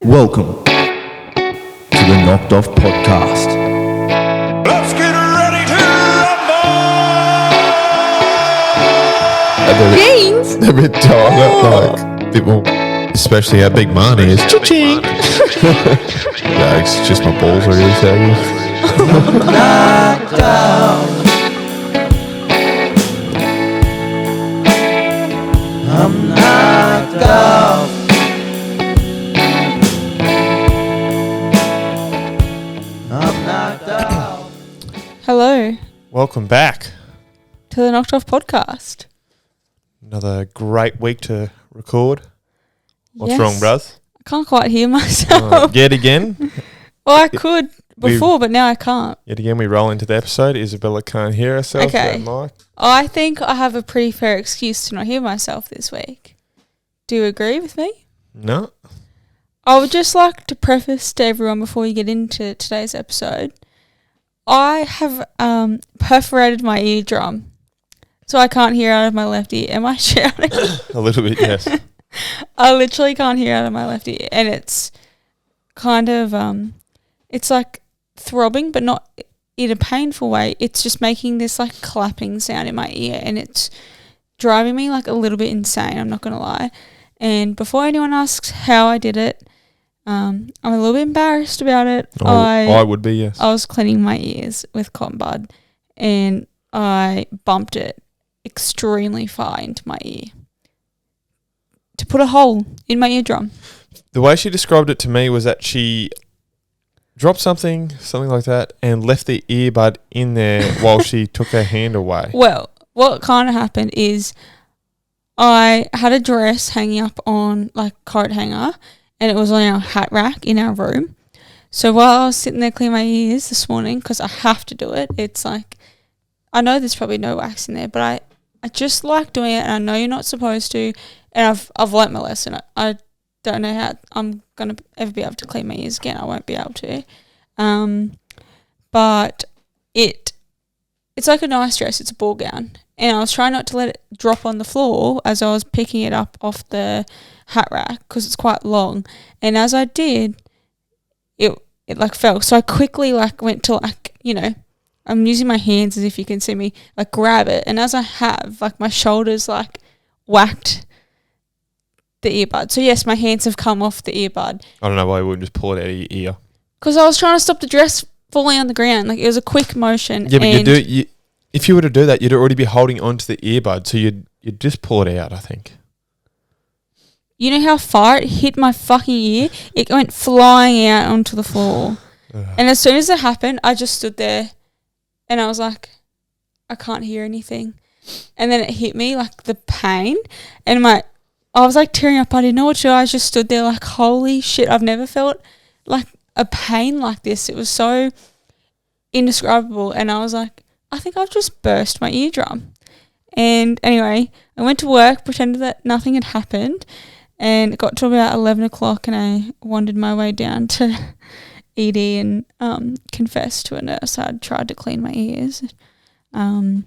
Welcome to the Knocked Off Podcast. Let's get ready to rumble! Jeans. A bit tighter, like a bit more, especially how big mine is. Cha-ching! Yeah, it's just my balls are really saggy. Knocked out. I'm knocked out. I'm knocked out. Hello Welcome back. to the Knocked Off Podcast. Another great week to record. What's Yes. wrong, bruv? I can't quite hear myself. Yet again, Well, I could before, but now I can't. we roll into the episode. Isabella can't hear herself. Okay. That mic. I think I have a pretty fair excuse to not hear myself this week. Do you agree with me? No. I would just like to preface to everyone before we get into today's episode. I have perforated my eardrum, so I can't hear out of my left ear. Am I shouting? A little bit, yes. I literally can't hear out of my left ear, and it's kind of it's like throbbing, but not in a painful way. It's just making this like clapping sound in my ear, and it's driving me like a little bit insane. I'm not gonna lie. And before anyone asks how I did it, I'm a little bit embarrassed about it. I would be, yes. I was cleaning my ears with cotton bud, and I bumped it extremely far into my ear to put a hole in my eardrum. The way she described it to me was that she dropped something like that, and left the earbud in there while she took her hand away. Well, what kind of happened is I had a dress hanging up on like coat hanger, and it was on our hat rack in our room. So while I was sitting there cleaning my ears this morning, because I have to do it, it's like, I know there's probably no wax in there, but I just like doing it, and I know you're not supposed to, and I've learnt my lesson. I don't know how I'm going to ever be able to clean my ears again. I won't be able to. But it's like a nice dress. It's a ball gown. And I was trying not to let it drop on the floor as I was picking it up off the hat rack because it's quite long. And as I did, it like fell. So I quickly like went to like, I'm using my hands as if you can see me, like grab it. And as I have, like my shoulders like whacked the earbud. So yes, my hands have come off the earbud. I don't know why you wouldn't just pull it out of your ear. Because I was trying to stop the dress falling on the ground. Like it was a quick motion. Yeah, but if you were to do that, you'd already be holding onto the earbud, so you'd just pull it out, I think. You know how far it hit my fucking ear? It went flying out onto the floor. And as soon as it happened, I just stood there and I was like, I can't hear anything. And then it hit me, like the pain. And I was like tearing up. I didn't know what to do. I just stood there like, holy shit. I've never felt like a pain like this. It was so indescribable. And I was like, I think I've just burst my eardrum. And anyway, I went to work, pretended that nothing had happened. And it got to about 11 o'clock and I wandered my way down to ED and confessed to a nurse I'd tried to clean my ears. And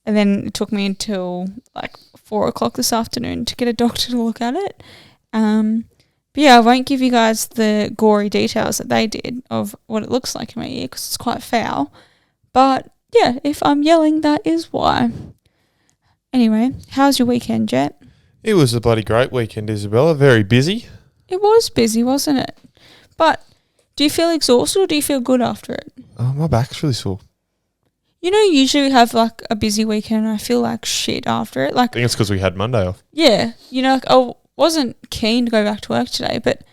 then it took me until like 4 o'clock this afternoon to get a doctor to look at it. But yeah, I won't give you guys the gory details that they did of what it looks like in my ear because it's quite foul. But yeah, if I'm yelling, that is why. Anyway, how's your weekend, Jet? It was a bloody great weekend, Isabella. Very busy. It was busy, wasn't it? But do you feel exhausted or do you feel good after it? Oh, my back's really sore. Usually we have like a busy weekend and I feel like shit after it. Like, I think it's because we had Monday off. yeah, like I wasn't keen to go back to work today, but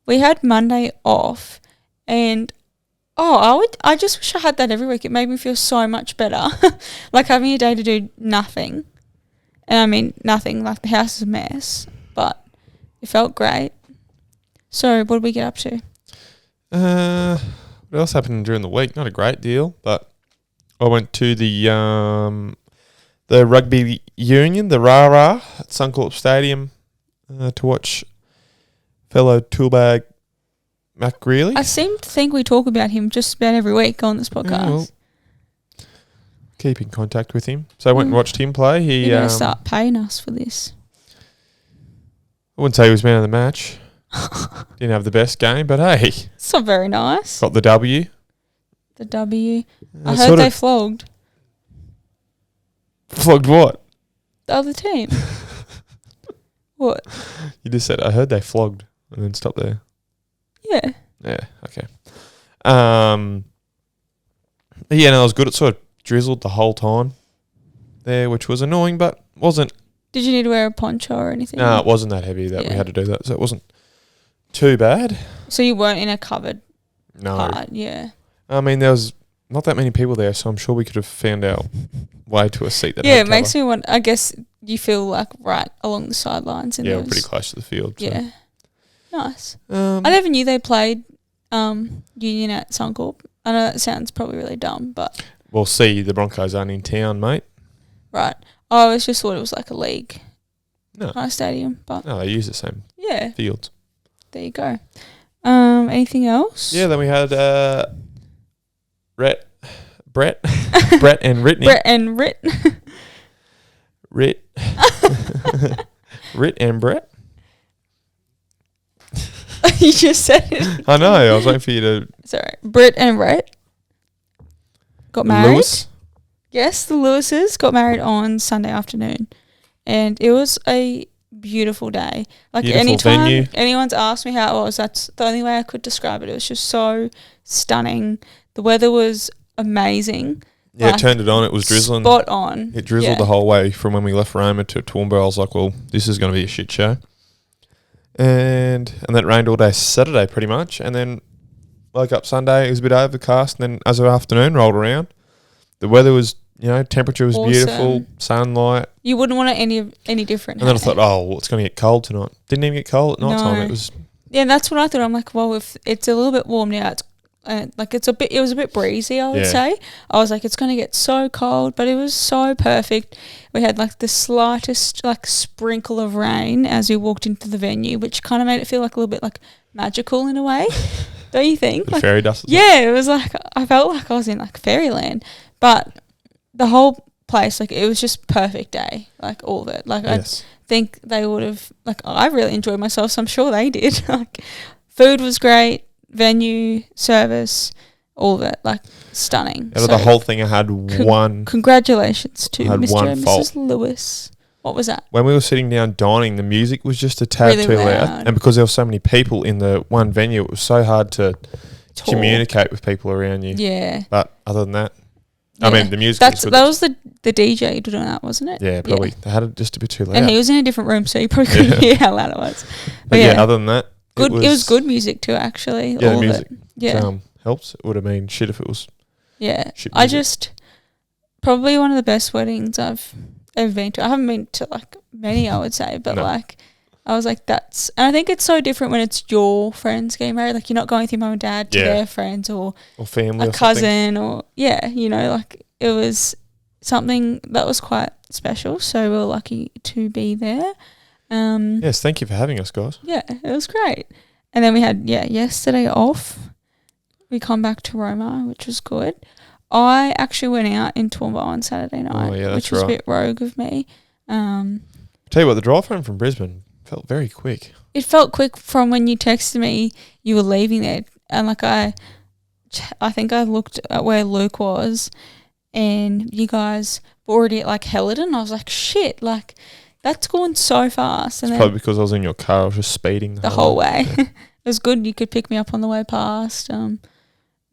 we had Monday off and I just wish I had that every week. It made me feel so much better. Like having a day to do nothing. And I mean nothing, like the house is a mess, but it felt great. So what did we get up to? What else happened during the week? Not a great deal, but I went to the rugby union, the Rah-Rah at Suncorp Stadium to watch fellow toolbag Matt Greeley. I seem to think we talk about him just about every week on this podcast. Yeah, well, keep in contact with him. So I went and watched him play. You're going to start paying us for this. I wouldn't say he was man of the match. Didn't have the best game, but hey, It's not very nice. got the W. The W. I It's heard sort they of- flogged Flogged what? the other team. What? You just said, I heard they flogged, and then stop there. Yeah. Yeah, okay. Yeah, no, it was good. It sort of drizzled the whole time there, which was annoying, but wasn't. Did you need to wear a poncho or anything? No, it wasn't that heavy that we Yeah. had to do that, so it wasn't too bad. So you weren't in a covered No, part, yeah. I mean there was not that many people there, so I'm sure we could have found our way to a seat that. Yeah, had it makes cover. me want. I guess you feel like right along the sidelines. And Yeah, there we're pretty was- close to the field. So. Yeah, nice. Um, I never knew they played Union at Suncorp. I know that sounds probably really dumb, but we'll see. The Broncos aren't in town, mate. right. I always just thought it was like a league No, kind of stadium, but no, they use the same yeah, fields. there you go. Anything else? Yeah, then we had Brett and Ritney. Brett and Rit. Rit and Brett. You just said it. I know. I was waiting for you to. Sorry, Britt and Rhett got married. Lewis. Yes, the Lewises got married on Sunday afternoon, and it was a beautiful day. Like Beautiful anytime venue. anyone's asked me how it was, that's the only way I could describe it. It was just so stunning. The weather was amazing. Yeah, Like, turned it on. It was drizzling. Spot on. It drizzled Yeah. the whole way from when we left Roma to Toowoomba. I was like, well, this is going to be a shit show. And that rained all day Saturday pretty much. And then woke up Sunday. It was a bit overcast. And then as the afternoon rolled around, the weather was, temperature was Awesome. beautiful, sunlight. You wouldn't want it any different. And then I hey? thought, oh, well, it's going to get cold tonight. Didn't even get cold at night time. No. It was, Yeah, that's what I thought. I'm like, well, if it's a little bit warm now, it's it was a bit breezy, I would Yeah. say. I was like, it's going to get so cold, but it was so perfect. We had like the slightest like sprinkle of rain as we walked into the venue, which kind of made it feel like a little bit like magical in a way. Don't you think? the Like, fairy dust. yeah, it was like, I felt like I was in like fairyland, but the whole place, like it was just perfect day, like all of it. Like Yes. I think they would have, like I really enjoyed myself, so I'm sure they did. Like food was great, venue, service, all of it, like stunning. Out of the whole thing, I had one. Congratulations to I had Mr. one and fault. Mrs. Lewis. What was that? When we were sitting down dining, the music was just a tad Really too loud. loud. And because there were so many people in the one venue, it was so hard to Talk. communicate with people around you. Yeah. But other than that, I Yeah. mean, the music was good. That was the DJ doing that, wasn't it? Yeah, probably. They had it just a bit too loud. And he was in a different room, so you probably couldn't Yeah. hear how loud it was. but yeah, other than that, Good. It was good music too, actually. Yeah, all the of music it. Yeah. helps. It would have been shit if it was. Yeah. shit I music. just probably one of the best weddings I've ever been to. I haven't been to like many, I would say, but No. like I was like, and I think it's so different when it's your friends getting married. Like you're not going with your mum and dad to Yeah. their friends or Or family a or something. cousin or like it was something that was quite special. So we were lucky to be there. Yes, thank you for having us, guys. Yeah, it was great. And then we had yesterday off. We come back to Roma, which was good. I actually went out in Toowoomba on Saturday night, yeah, that's which was right. a bit rogue of me. Tell you what, the drive home from Brisbane felt very quick. It felt quick from when you texted me you were leaving there, and like I think I looked at where Luke was, and you guys were already at like Hellerton. I was like, shit, like that's gone so fast. And It's then probably because I was in your car. I was just speeding the whole way. It was good. You could pick me up on the way past.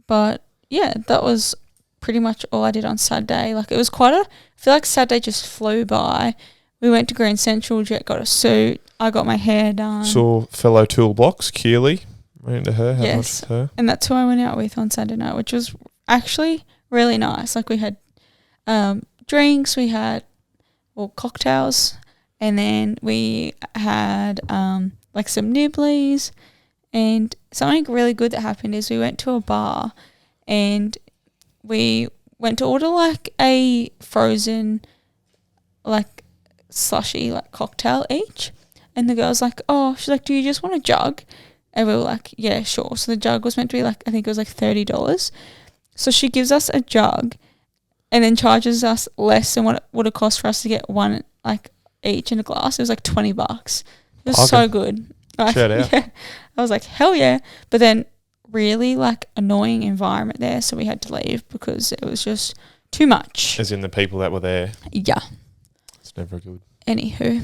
But yeah, that was pretty much all I did on Saturday. Like it was I feel like Saturday just flew by. We went to Grand Central, Jet got a suit. I got my hair done. Saw fellow toolbox, Keely. Went into her, had lunch Yes. with her. And that's who I went out with on Saturday night, which was actually really nice. Like we had drinks, we had cocktails, and then we had like some nibblies. And something really good that happened is we went to a bar and we went to order like a frozen like slushy like cocktail each. And the girl's like, she's like, do you just want a jug? And we were like, yeah, sure. So the jug was meant to be like, I think it was like $30. So she gives us a jug and then charges us less than what it would have cost for us to get one like each in a glass. It was like $20. It was so Bargain. good. Like, Shout out. Yeah. I was like, hell yeah. But then really like annoying environment there. So we had to leave because it was just too much. As in the people that were there. Yeah. It's never good. Anywho,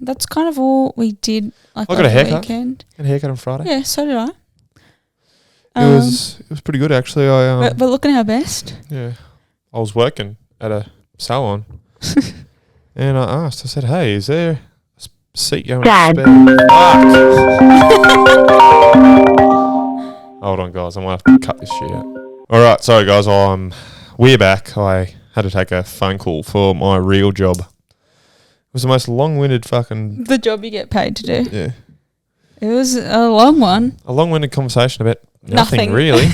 that's kind of all we did like I got over a the haircut. weekend. Got a haircut on Friday. Yeah, so did I. It was pretty good actually. We're looking our best. Yeah, I was working at a salon, and I asked. I said, "Hey, is there a seat going Dad. spare?" Hold on, guys. I might have to cut this shit out. All right, sorry guys. We're back. I had to take a phone call for my real job. It was the most long-winded fucking The job you get paid to do. yeah, It was a long one. a long-winded conversation about nothing Nothing. really.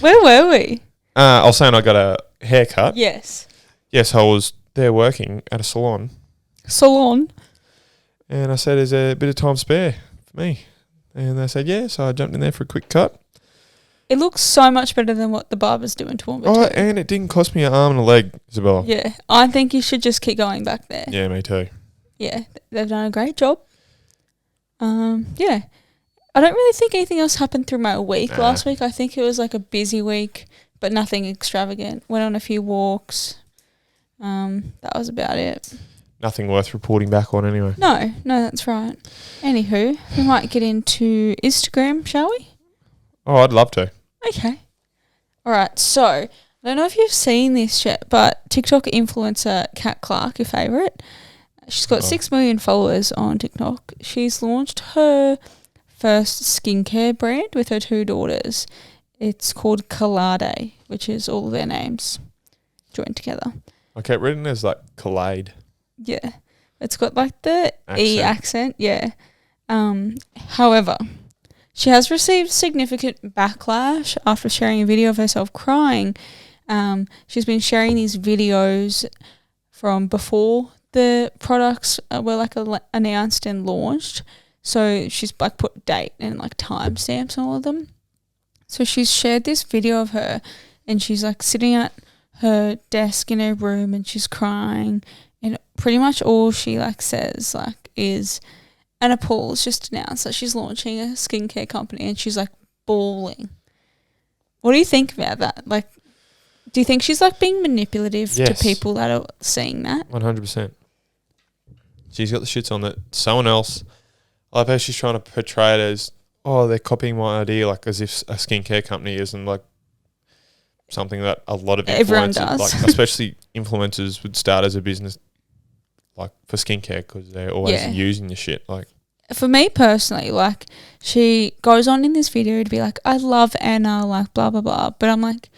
Where were we? I was saying I got a haircut. Yes. Yes, I was there working at a salon. Salon. And I said, is there a bit of time spare for me? And they said, yeah. So I jumped in there for a quick cut. It looks so much better than what the barber's doing to him. Oh, and it didn't cost me an arm and a leg, Isabella. Yeah. I think you should just keep going back there. Yeah, me too. Yeah. They've done a great job. Yeah. I don't really think anything else happened through my week Nah. last week. I think it was like a busy week, but nothing extravagant. Went on a few walks. That was about it. Nothing worth reporting back on anyway. No, that's right. Anywho, we might get into Instagram, shall we? Oh, I'd love to. Okay. All right. So, I don't know if you've seen this yet, but TikTok influencer Kat Clark, your favourite, she's got 6 million followers on TikTok. She's launched her first skincare brand with her 2 daughters. It's called Collade, which is all their names joined together. I kept reading as like Collade. Yeah. It's got like the E accent. Yeah. However, she has received significant backlash after sharing a video of herself crying. She's been sharing these videos from before the products were like announced and launched. So she's like put date and like timestamps on all of them. So she's shared this video of her and she's like sitting at her desk in her room and she's crying, and pretty much all she like says like is, Anna Paul's just announced that she's launching a skincare company, and she's like bawling. What do you think about that? Like, do you think she's like being manipulative to Yes. people that are seeing that? 100%. She's got the shits on that someone else. I love how she's trying to portray it as, oh, they're copying my idea, like as if a skincare company isn't like something that a lot of Everyone influencers, does. like especially influencers, would start as a business, like for skincare, because they're always using the shit. Like, for me personally, like, she goes on in this video to be like, I love Anna, like, blah, blah, blah. But I'm like,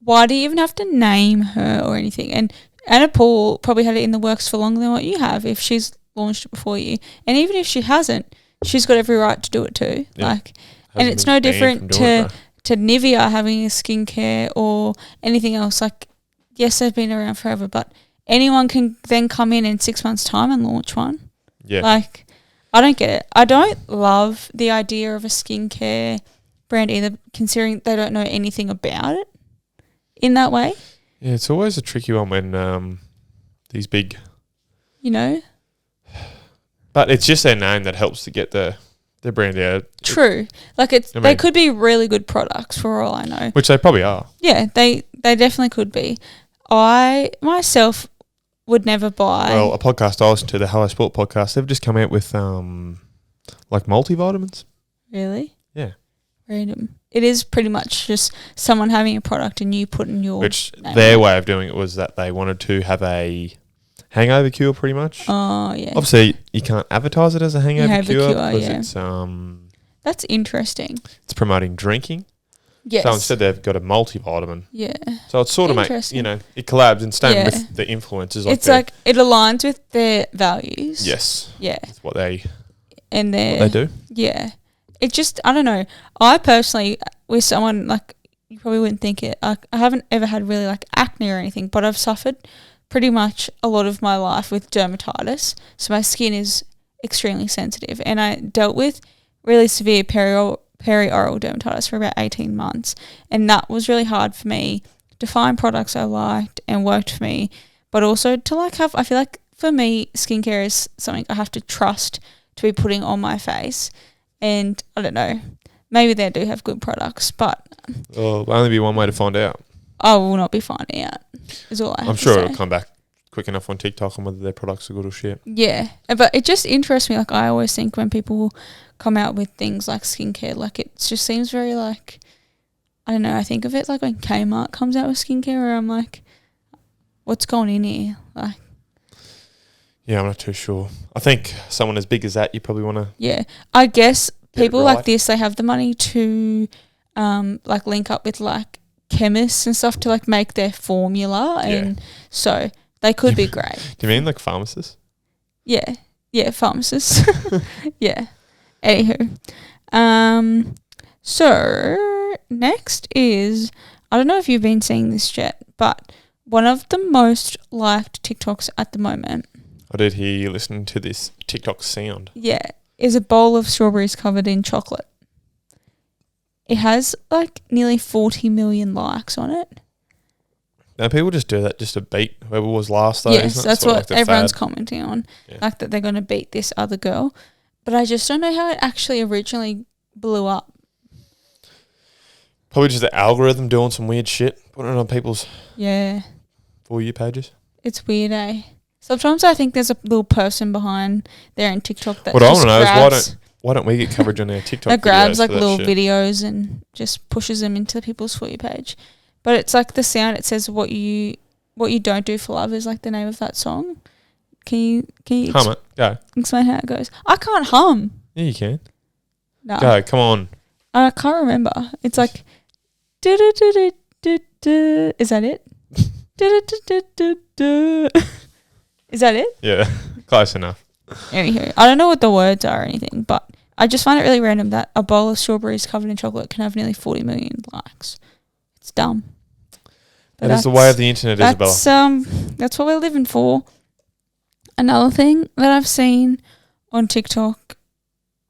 why do you even have to name her or anything? And Anna Paul probably had it in the works for longer than what you have if she's launched it before you. And even if she hasn't, she's got every right to do it too. Yeah. Like, and hasn't it's been no banned from different doing it, to Nivea having a skincare or anything else. Like, yes, they've been around forever, but anyone can then come in 6 months' time and launch one. Yeah. Like, I don't get it. I don't love the idea of a skincare brand either, considering they don't know anything about it in that way. Yeah, it's always a tricky one when these big, You know? but it's just their name that helps to get their brand out, True. Like, it's I they mean- could be really good products for all I know. which they probably are. Yeah, they definitely could be. I myself would never buy. Well, a podcast I listen to, the Hello Sport podcast, they've just come out with like multivitamins. Really? Yeah. Random. It is pretty much just someone having a product and you putting your Which name their on it. way of doing it was that they wanted to have a hangover cure, pretty much. Oh, yeah. Obviously, you can't advertise it as a hangover Hangover cure cure, because yeah. That's interesting. it's promoting drinking. Yes. So instead, they've got a multivitamin. Yeah. So it's sort of Interesting. it collabs and staying Yeah. with the influencers. It's like it aligns with their values. yes, Yeah. it's what they And their what they do. Yeah. It just, I don't know. I personally, with someone, like, you probably wouldn't think it. I haven't ever had really, like, acne or anything, but I've suffered pretty much a lot of my life with dermatitis. So my skin is extremely sensitive. And I dealt with really severe perioral dermatitis for about 18 months. And that was really hard for me to find products I liked and worked for me. But also to, like, have, I feel like for me, skincare is something I have to trust to be putting on my face. And I don't know, maybe they do have good products, but Well, there'll only be one way to find out. I will not be finding out. Is all I have I'm to sure say. it'll come back quick enough on TikTok on whether their products are good or shit. Yeah, but it just interests me. Like, I always think when people come out with things like skincare, like, it just seems very like, I don't know, I think of it like when Kmart comes out with skincare, where I'm like, what's going in here? Like, Yeah, I'm not too sure. I think someone as big as that, you probably want to. yeah, I guess Get it people right. like this, they have the money to like link up with like chemists and stuff to like make their formula, and so they could be great. Do you mean like pharmacists? Yeah, pharmacists. Yeah. Anywho, so next is, I don't know if you've been seeing this yet, but one of the most liked TikToks at the moment, I did hear you listening to this TikTok sound. is a bowl of strawberries covered in chocolate. It has like nearly 40 million likes on it. Now people just do that just to beat whoever was last though. Yes, isn't it? that's Sort of what like the everyone's fad. commenting on, Yeah. like that they're going to beat this other girl. But I just don't know how it actually originally blew up. Probably just the algorithm doing some weird shit, putting it on people's Yeah, For You pages. it's weird, eh? Sometimes I think there's a little person behind there in TikTok that What I just want to know is grabs, why don't we get coverage on our TikTok that grabs videos like for that little shit? videos and just pushes them into people's For You page. But it's like the sound. It says what you don't do for love is like the name of that song. Can you Hum it. Go. explain how it goes? I can't hum. Yeah, you can. No, Go. Come on. I can't remember. It's like, du-du-du-du-du-du. Is that it? Du-du-du-du-du-du. Is that it? Yeah. Close enough. Anywho, I don't know what the words are or anything, but I just find it really random that a bowl of strawberries covered in chocolate can have nearly 40 million likes. It's dumb. But That is the way of the internet, Isabella. That's what we're living for. Another thing that I've seen on TikTok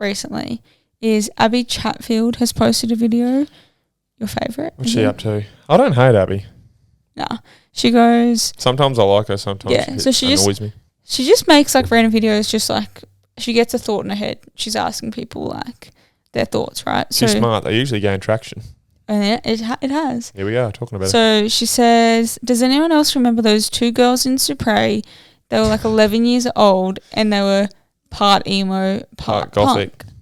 recently is Abby Chatfield has posted a video. Your favourite? What's she up to? I don't hate Abby. Nah. She goes, Sometimes I like her, sometimes Yeah, so she annoys me. she just makes like random videos, just like she gets a thought in her head. She's asking people like their thoughts, right? She's smart. They usually gain traction. And it has. Here we are talking about it. So she says, does anyone else remember those two girls in Supre? They were like 11 years old and they were part emo, part gothic. punk.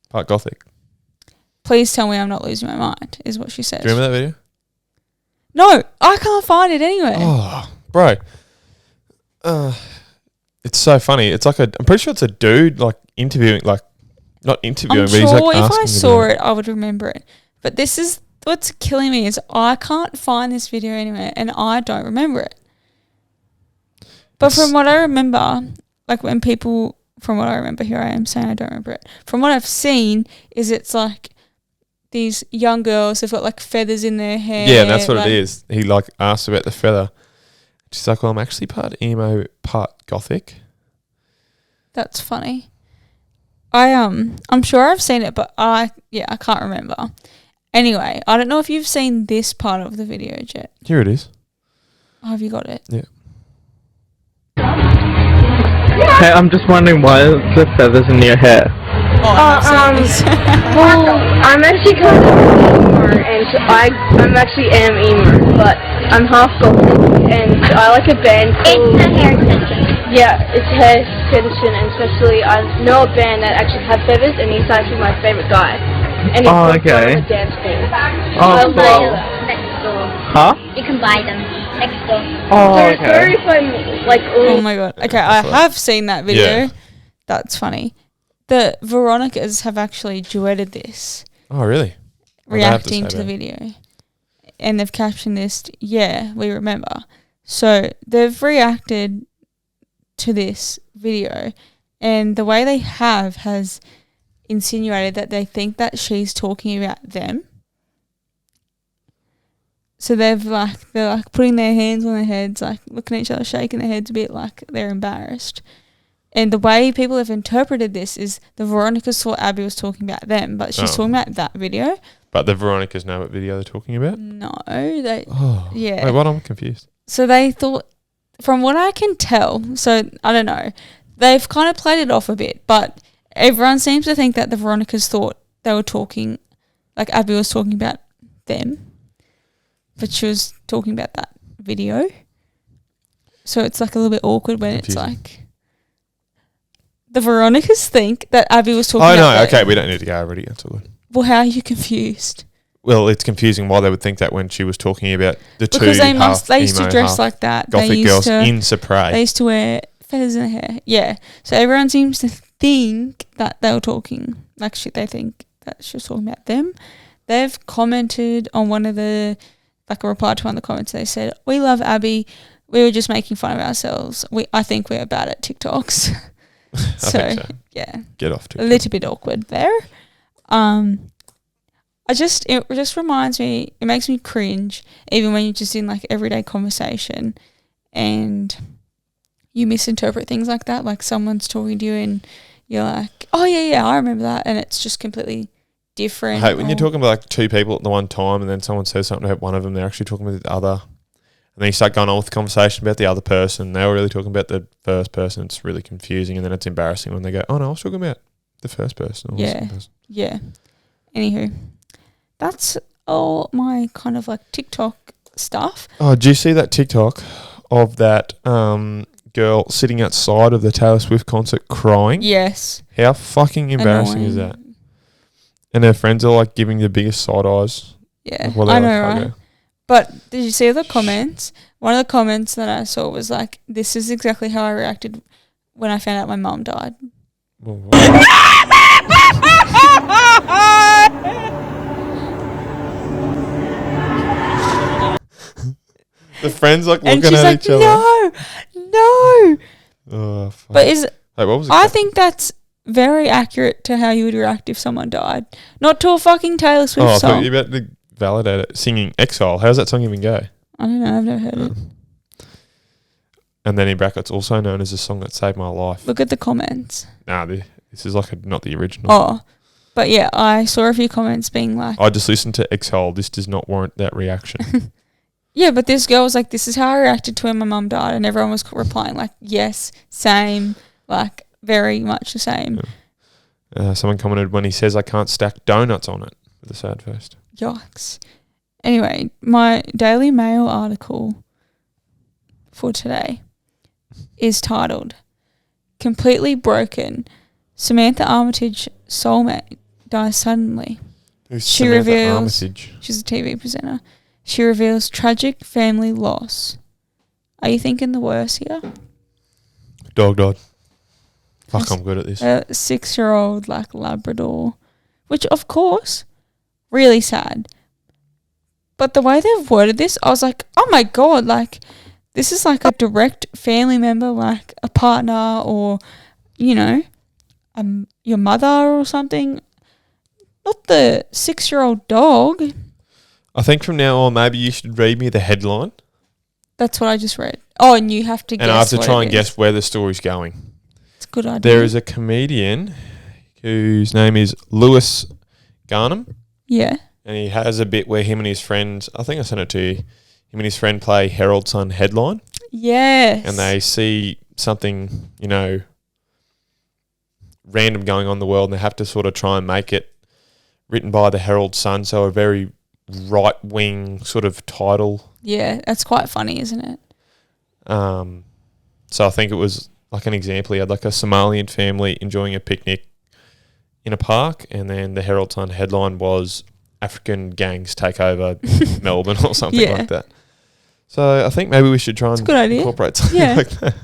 Part gothic. Please tell me I'm not losing my mind, is what she says. Do you remember that video? No, I can't find it anywhere. Oh, bro. It's so funny. It's like I'm pretty sure it's a dude like interviewing, like not interviewing, I'm but he's sure like if asking I the saw guy. it, I would remember it. But this is what's killing me is I can't find this video anywhere and I don't remember it. But It's- from what I remember, like when people, from what I remember, here I am saying I don't remember it. From what I've seen is it's like these young girls have got like feathers in their hair. Yeah, and that's what like, it is. He like asked about the feather. She's like, well, I'm actually part emo, part gothic. That's funny. I'm sure I've seen it, but I can't remember. Anyway, I don't know if you've seen this part of the video yet. Here it is. Oh, have you got it? Yeah. Hey, I'm just wondering why the feathers in your hair. I've seen this. Well, I'm actually kind of emo, and I'm actually emo, but I'm half gothic, and I like a band called... It's the hair extension. Yeah, it's hair extension, and especially I know a band that actually have feathers, and he's actually my favourite guy. And he's Oh, got okay. a dance team. Oh, I cool. Next door. Huh? You can buy them next door. Oh, So sorry okay. if I'm like... Oh my god. Okay, I have seen that video. Yeah. That's funny. The Veronicas have actually duetted this, Oh, really? What do they have to reacting say to the about video. And they've captioned this, yeah, we remember. So they've reacted to this video, and the way they has insinuated that they think that she's talking about them. So they're like putting their hands on their heads, like looking at each other, shaking their heads a bit like they're embarrassed. And the way people have interpreted this is the Veronicas thought Abby was talking about them, but she's Oh. talking about that video. But the Veronicas know what video they're talking about? No, they Oh. yeah. Wait, what? I'm confused. So they thought, from what I can tell, so I don't know, they've kind of played it off a bit, but everyone seems to think that the Veronicas thought they were talking, like Abby was talking about them, but she was talking about that video. So it's like a little bit awkward when Confusing. it's like the Veronicas think that Abby was talking Oh, about no, them. okay, we don't need to go already. That's all good. Well, how are you confused? Well, it's confusing why they would think that when she was talking about the Because two they used to dress like that. They gothic used girls to, in Surprise. They used to wear feathers in their hair. Yeah. So everyone seems to think that they were talking, like they think that she was talking about them. They've commented on one of the, like a reply to one of the comments. They said, "We love Abby. We were just making fun of ourselves. I think we're bad at TikToks." think so. Yeah, Get off to a little bit awkward there. It just reminds me, it makes me cringe, even when you're just in like everyday conversation and you misinterpret things like that. Like someone's talking to you and you're like, "Oh yeah, I remember that," and it's just completely different. I hate when you're talking about like two people at the one time and then someone says something about one of them, they're actually talking about the other. And then you start going on with the conversation about the other person. They were really talking about the first person. It's really confusing, and then it's embarrassing when they go, "Oh no, I was talking about the first person." Or the second person." Yeah. Anywho, that's all my kind of like TikTok stuff. Oh, did you see that TikTok of that girl sitting outside of the Taylor Swift concert crying? Yes. How fucking embarrassing is that? And her friends are like giving the biggest side eyes. Yeah, Like, while they're I know, like, right? "Okay." But did you see the comments? One of the comments that I saw was like, "This is exactly how I reacted when I found out my mum died." Well, what? The friends like And looking she's at like, each other. "No." Oh, fuck. But Hey, what was it I called? think that's very accurate to how you would react if someone died. Not to a fucking Taylor Swift I thought song. you were about to validate it. Singing Exile. How's that song even go? I don't know. I've never heard it. And then in brackets, also known as the song that saved my life. Look at the comments. Nah, this is like not the original. Oh, but yeah, I saw a few comments being like, I just listened to Exile. This does not warrant that reaction. yeah, but this girl was like, "This is how I reacted to when my mum died," and everyone was replying like, "Yes, same, like very much the same." Someone commented when he says, "I can't stack donuts on it," with a sad face. Yikes. Anyway, my Daily Mail article for today is titled "Completely Broken. Samantha Armitage soulmate dies suddenly." Who's She Samantha reveals- Armitage? She's a TV presenter. She reveals tragic family loss. Are you thinking the worst here? Dog died. Fuck, Yes. I'm good at this. A 6-year-old like Labrador, which of course, really sad. But the way they've worded this, I was like, "Oh my god!" Like, this is like a direct family member, like a partner, or your mother or something. Not the 6-year-old dog. I think from now on, maybe you should read me the headline, That's what I just read. Oh, and you have to guess. and I have to what try it and is. guess where the story's going. It's a good idea. There is a comedian whose name is Lewis Garnham, Yeah. and he has a bit where him and his friends, I think I sent it to you, him and his friend play Herald Sun headline, Yes. and they see something, random going on in the world, and they have to sort of try and make it written by the Herald Sun, so a very right-wing sort of title. Yeah, that's quite funny, isn't it? So I think it was like an example. He had like a Somalian family enjoying a picnic in a park, and then the Herald Sun headline was "African gangs take over Melbourne" or something Yeah. like that. So I think maybe we should try and a good idea. incorporate something Yeah. like that.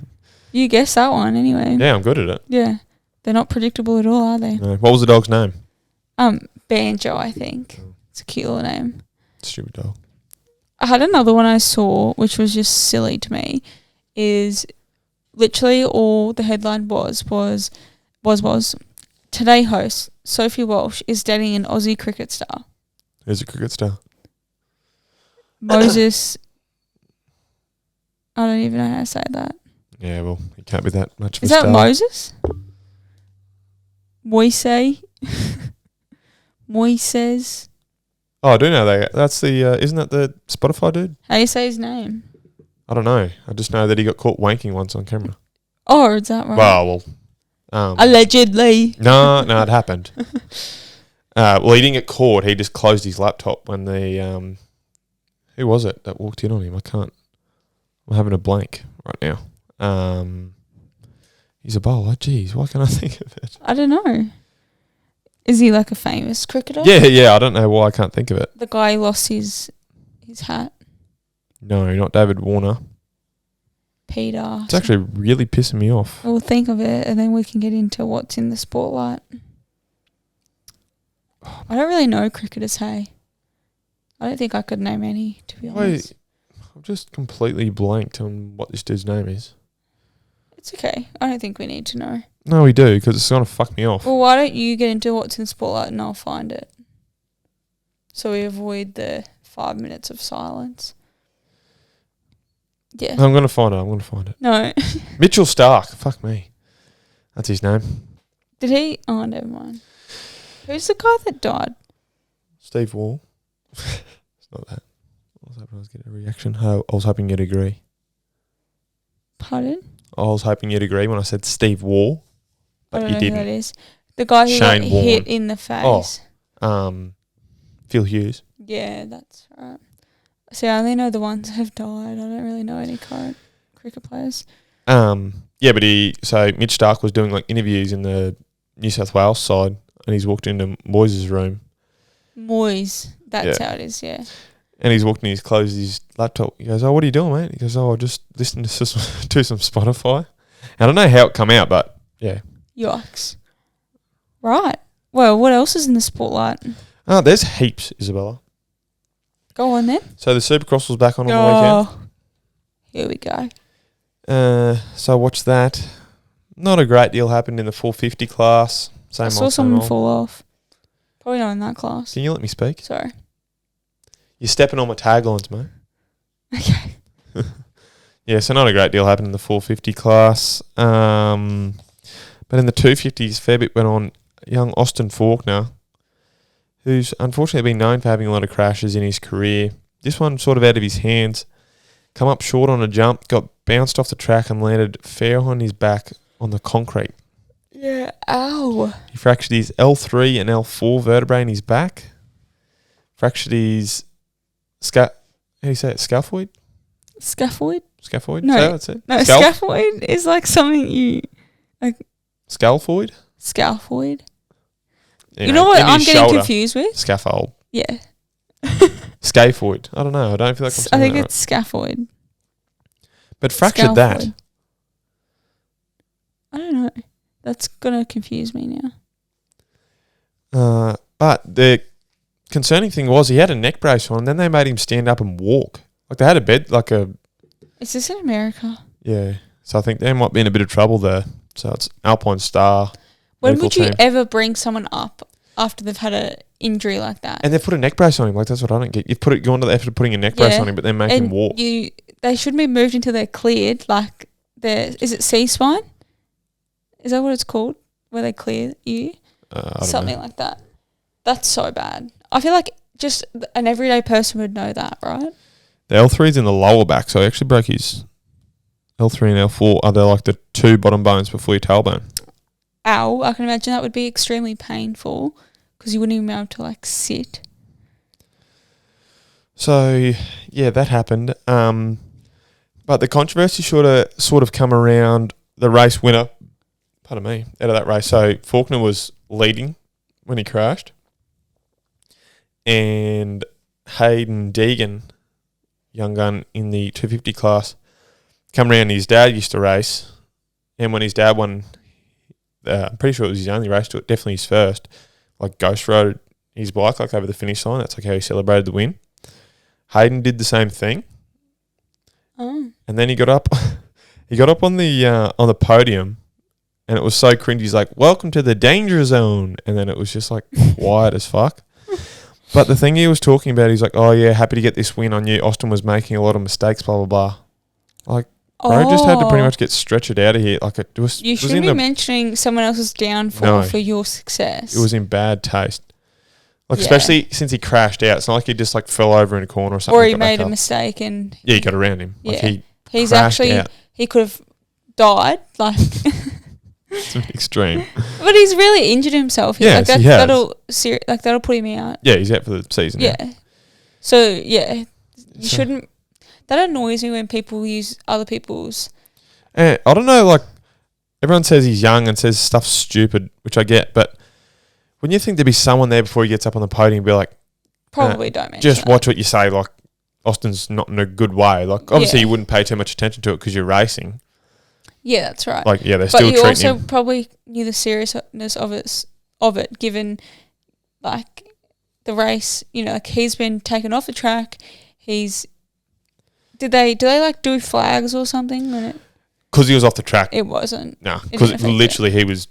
You guessed that one anyway. Yeah, I'm good at it. Yeah. They're not predictable at all, are they? No. What was the dog's name? Banjo, I think. It's a cute little name. Stupid dog. I had another one I saw, which was just silly to me, is literally all the headline was Today host Sophie Walsh is dating an Aussie cricket star. Who's a cricket star? Moses. I don't even know how to say that. Yeah, well, he can't be that much of Is a that star. Moses? Moise? Moises? Oh, I do know that. That's the, isn't that the Spotify dude? How do you say his name? I don't know. I just know that he got caught wanking once on camera. Oh, is that right? Well, Allegedly. no, it happened. Well, he didn't get caught. He just closed his laptop when the who was it that walked in on him? I'm having a blank right now. He's a bowler. Jeez, why can't I think of it? I don't know. Is he like a famous cricketer? Yeah. I don't know why I can't think of it. The guy lost his hat. No, not David Warner. Peter. It's actually really pissing me off. We'll think of it and then we can get into what's in the spotlight. I don't really know cricketers, hey. I don't think I could name any, to be honest. I've just completely blanked on what this dude's name is. It's okay. I don't think we need to know. No, we do, because it's going to fuck me off. Well, why don't you get into what's in spotlight and I'll find it. So we avoid the 5 minutes of silence. Yeah. I'm going to find it. No. Mitchell Stark. Fuck me. That's his name. Did he? Oh, never mind. Who's the guy that died? Steve Wall. It's not that. I was hoping I was getting a reaction. I was hoping you'd agree. Pardon? I was hoping you'd agree when I said Steve Wall, I but don't you know who didn't. that is. The guy who got Shane Warne. hit in the face. Phil Hughes. Yeah, that's right. See, I only know the ones that have died. I don't really know any current cricket players. Yeah, but Mitch Stark was doing like interviews in the New South Wales side, and he's walked into Moyes' room. Moyes, that's Yeah. how it is, yeah. And he's walked in, he's closed his laptop. He goes, "Oh, what are you doing, mate?" He goes, "Oh, just listening to some Spotify." I don't know how it come out, but yeah. Yikes. Right. Well, what else is in the spotlight? Oh, there's heaps, Isabella. Go on then. So the Supercross was back on the weekend. Here we go. So I watched that. Not a great deal happened in the 450 class. Same I saw old, same someone old. fall off. Probably not in that class. Can you let me speak? Sorry. You're stepping on my taglines, mate. Okay. Yeah, so not a great deal happened in the 450 class. But in the 250s, fair bit went on. Young Austin Faulkner, who's unfortunately been known for having a lot of crashes in his career. This one sort of out of his hands. Come up short on a jump, got bounced off the track and landed fair on his back on the concrete. Yeah, ow. He fractured his L3 and L4 vertebrae in his back. Fractured his how do you say it? Scaphoid? Scaphoid? Scaphoid? No. So that's it? No, scaphoid is like something you... Scaphoid? Scaphoid? Anyway, You know what in his I'm getting shoulder. confused with? Scaffold. Yeah. Scaphoid. I don't know. I don't feel like I'm I saying think that it's scaphoid. But fractured that. Scaphoid. I don't know. That's going to confuse me now. But the concerning thing was he had a neck brace on, and then they made him stand up and walk. Like they had a bed, like a... Is this in America? Yeah. So I think they might be in a bit of trouble there. So it's Alpine Star. When medical would you team. ever bring someone up after they've had an injury like that? And they've put a neck brace on him. Like, that's what I don't get. You've gone to the effort of putting a neck brace Yeah. on him, but then make him and walk. they shouldn't be moved until they're cleared. Like, is it C-spine? Is that what it's called? Where they clear you? I don't Something know. like that. That's so bad. I feel like just an everyday person would know that, right? The L3's in the lower back, so he actually broke his L3 and L4. Are they like the two bottom bones before your tailbone? Ow. I can imagine that would be extremely painful because you wouldn't even be able to, like, sit. So, yeah, that happened. But the controversy sort of come around the race winner, pardon me, out of that race. So Faulkner was leading when he crashed. And Hayden Deegan, young gun in the 250 class, come around. His dad used to race. And when his dad won, I'm pretty sure it was his only race to it, definitely his first, like ghost rode his bike like over the finish line. That's like how he celebrated the win. Hayden did the same thing. Oh. And then he got up on the podium, and it was so cringy. He's like, "Welcome to the danger zone," and then it was just like quiet as fuck. But the thing he was talking about, he's like, "Oh yeah, happy to get this win. I knew Austin was making a lot of mistakes, blah blah blah." Like, bro, just had to pretty much get stretchered out of here. Like it was. You it was shouldn't in be mentioning someone else's downfall for your success. It was in bad taste. Like, Yeah. especially since he crashed out. It's not like he just like fell over in a corner or something. or he got back made a up. mistake and Yeah, he got around him. Yeah. Like he's crashed actually out. he could have died. Like, It's an extreme. but he's really injured himself. Yes, like he has. That'll put him out. Yeah, he's out for the season. Yeah. now. So you So- shouldn't. That annoys me when people use other people's. I don't know, like, everyone says he's young and says stuff stupid, which I get, but wouldn't you think there'd be someone there before he gets up on the podium and be like, Probably don't mention just that. watch what you say, like, Austin's not in a good way. Like, obviously Yeah. you wouldn't pay too much attention to it because you're racing. Yeah, that's right. Like, yeah, they're but still you treating also him. probably knew the seriousness of it, given like the race. You know, like he's been taken off the track. Do they like do flags or something when Because he was off the track. it wasn't No, it because didn't affect literally he was,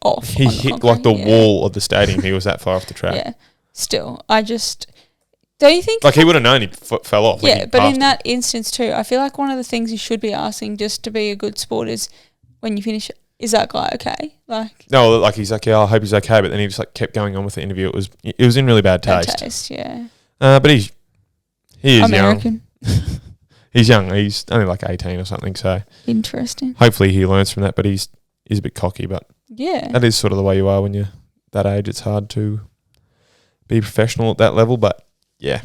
off? he on the hit like the concrete, yeah. wall of the stadium. He was that far off the track. Yeah. Still, I just don't you think? Like, he would have known he fell off. Like, Yeah, he but passed in that instance too, I feel like one of the things you should be asking just to be a good sport is when you finish, is that guy okay? Like, No, like, he's like, yeah, I hope he's okay, but then he just like kept going on with the interview. It was in really bad bad taste. taste, yeah. But he is American. young. He's young. He's only like 18 or something. So Interesting. hopefully he learns from that. But he's a bit cocky. But Yeah. that is sort of the way you are when you're that age. It's hard to be professional at that level. But yeah,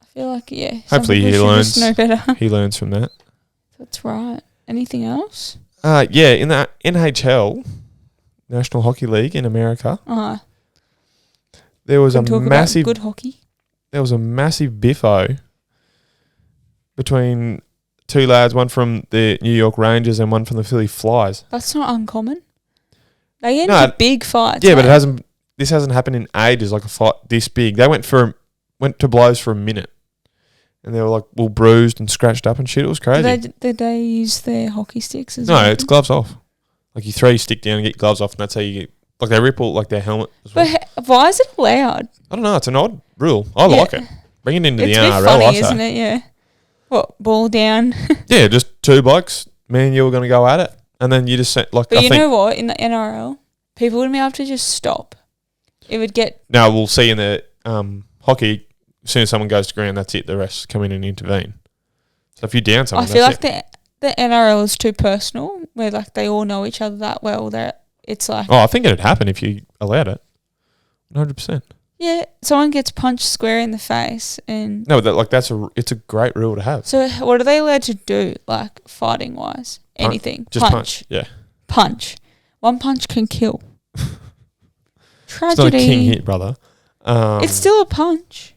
I feel like, yeah. some Hopefully people he should learns. just know better. he learns from that. That's right. Anything else? Yeah, in the NHL, National Hockey League in America, there was a Talk about massive good hockey. there was a massive biffo between two lads, one from the New York Rangers and one from the Philly Flyers. That's not uncommon. They get No, into big fights. Yeah, but eh? this hasn't happened in ages, like a fight this big. They went to blows for a minute. And they were like all bruised and scratched up and shit. It was crazy. Did they use their hockey sticks as No, well? it's gloves off. Like, you throw your stick down and get your gloves off, and that's how you get, like, they rip all like their helmet as well. But why is it allowed? I don't know, it's an odd rule. I Yeah. like it. Bring it into It's the a bit NRL, funny, I say. isn't it? Yeah. What, ball down? Yeah, just two blokes, me and you were going to go at it. And then you just sent, like, But I you think, know what? In the NRL, people wouldn't be able to just stop. It would get... now we'll see in the hockey, as soon as someone goes to ground, that's it. The rest come in and intervene. So if you down someone, I feel that's like the NRL is too personal, where like they all know each other that well that it's like... Oh, I think it'd happen if you allowed it. 100%. Yeah, someone gets punched square in the face and... No, it's a great rule to have. So what are they allowed to do, like fighting-wise? Anything. Just punch. Yeah. Punch. One punch can kill. It's not a Tragedy. king hit, brother. It's still a punch.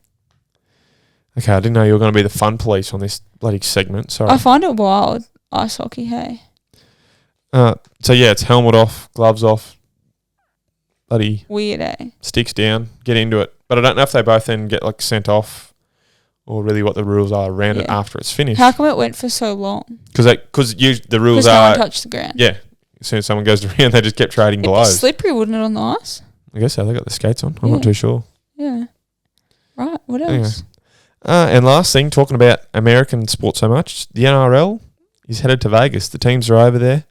Okay, I didn't know you were going to be the fun police on this bloody segment. Sorry. I find it wild, ice hockey, hey. So yeah, it's helmet off, gloves off, bloody Weird, eh? sticks down, get into it. But I don't know if they both then get like sent off, or really what the rules are around it Yeah. after it's finished. How come it went for so long? Because the rules Because no one are touched the ground. yeah. As soon as someone goes around, they just kept trading It'd be blows. slippery, wouldn't it, on the ice? I guess so. They got the skates on. I'm Yeah. not too sure. Yeah. Right, what Anyway. else? And last thing, talking about American sports so much, the NRL is headed to Vegas. The teams are over there.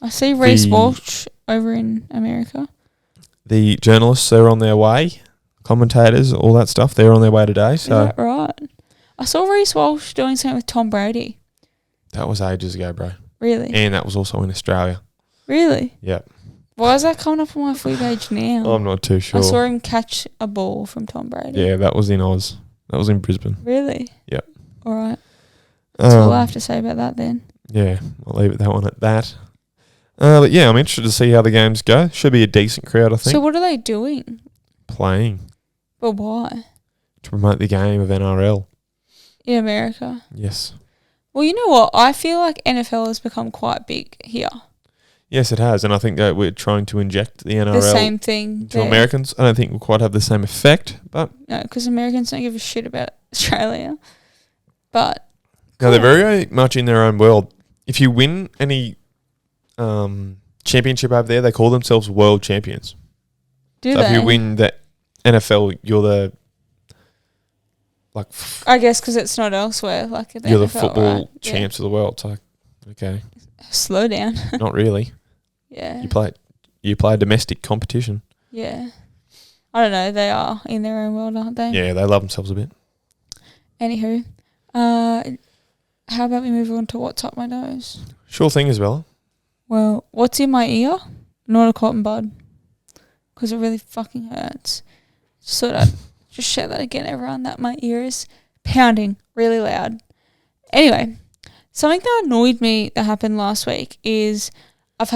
I see Reese The- Walsh over in America. The journalists are on their way. Commentators, all that stuff, they're on their way today. Is So that right? I saw Reese Walsh doing something with Tom Brady. that was ages ago, bro. Really? And that was also in Australia. Really? Yeah. Why is that coming up on my free page now? I'm not too sure. I saw him catch a ball from Tom Brady. Yeah, that was in Oz. That was in Brisbane. Really? Yep. All right. That's all I Um, have to say about that then. Yeah, I'll leave that one at that. But yeah, I'm interested to see how the games go. Should be a decent crowd, I think. So what are they doing? Playing But why? to promote the game of NRL. In America? Yes. Well, you know what? I feel like NFL has become quite big here. Yes, it has. And I think that we're trying to inject the NRL The same thing. to there. Americans. I don't think we'll quite have the same effect. But No, because Americans don't give a shit about Australia. But no, they're very much in their own world. If you win any championship over there, they call themselves world champions. do So they? if you win the NFL, you're the I guess because it's not elsewhere. Like at the you're the NFL, football right? Yeah. champs of the world. It's like, okay, Slow down. not really. Yeah. You play a domestic competition. Yeah. I don't know. They are in their own world, aren't they? Yeah, they love themselves a bit. Anywho, how about we move on to what's up my nose? Sure thing, Isabella. Well, what's in my ear? Not a cotton bud. Because it really fucking hurts. Just thought I'd just share that again, everyone, that my ear is pounding really loud. Anyway, something that annoyed me that happened last week is I've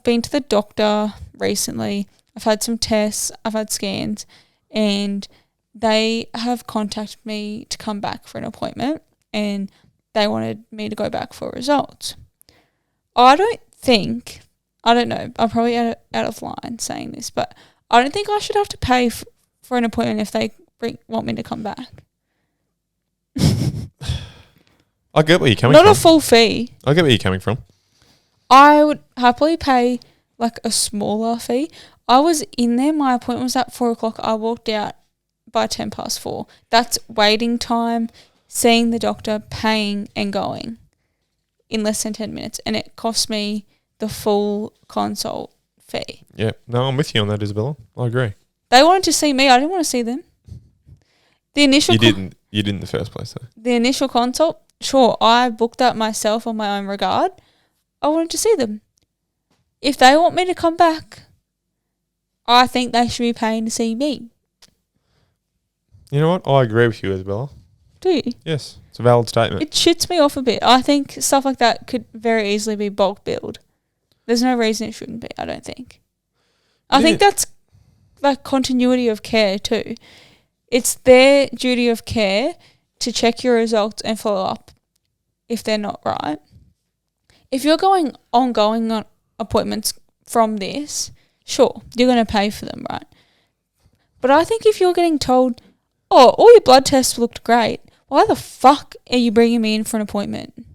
been to the doctor recently. I've had some tests, I've had scans, and they have contacted me to come back for an appointment, and they wanted me to go back for results. I don't know, I'm probably out of line saying this, but I don't think I should have to pay for an appointment if they want me to come back. I get where you're coming from. Not a full fee. I get where you're coming from. I would happily pay like a smaller fee. I was in there, my appointment was at 4 o'clock. I walked out by 4:10. That's waiting time, seeing the doctor, paying and going in less than 10 minutes. And it cost me the full consult fee. Yeah. No, I'm with you on that, Isabella. I agree. They wanted to see me. I didn't want to see them. The initial You didn't in the first place, though. The initial consult, sure, I booked that myself on my own regard. I wanted to see them. If they want me to come back, I think they should be paying to see me. You know what? I agree with you, Isabella. Do you? Yes, it's a valid statement. It shits me off a bit. I think stuff like that could very easily be bulk billed. There's no reason it shouldn't be, I don't think. I think that's like continuity of care too. It's their duty of care to check your results and follow up if they're not right. If you're going ongoing on appointments from this, sure, you're going to pay for them, right? But I think if you're getting told, oh, all your blood tests looked great, why the fuck are you bringing me in for an appointment?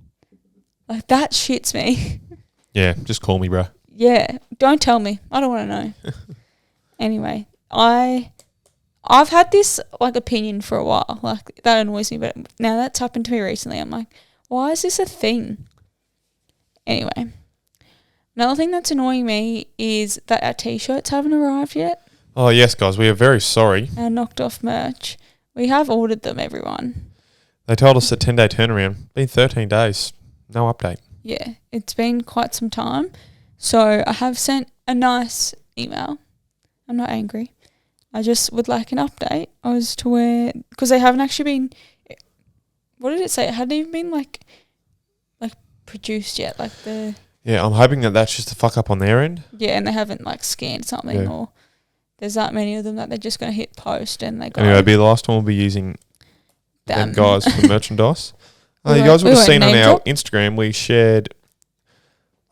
Like, that shits me. Yeah, just call me, bro. Yeah, don't tell me. I don't want to know. Anyway, I've had this like opinion for a while. Like, that annoys me, but now that's happened to me recently. I'm like, why is this a thing? Anyway, another thing that's annoying me is that our t-shirts haven't arrived yet. Oh, yes, guys, we are very sorry. Our knocked off merch. We have ordered them, everyone. They told us a 10-day turnaround. Been 13 days. No update. Yeah, it's been quite some time. So I have sent a nice email. I'm not angry. I just would like an update as to where, because they haven't actually been, what did it say? It hadn't even been like produced yet. Like the. Yeah, I'm hoping that that's just a fuck up on their end. Yeah, and they haven't like scanned something or there's that many of them that they're just going to hit post and they go. Anyway, the last one we'll be using them guys for merchandise. You guys would have seen on our Instagram, we shared,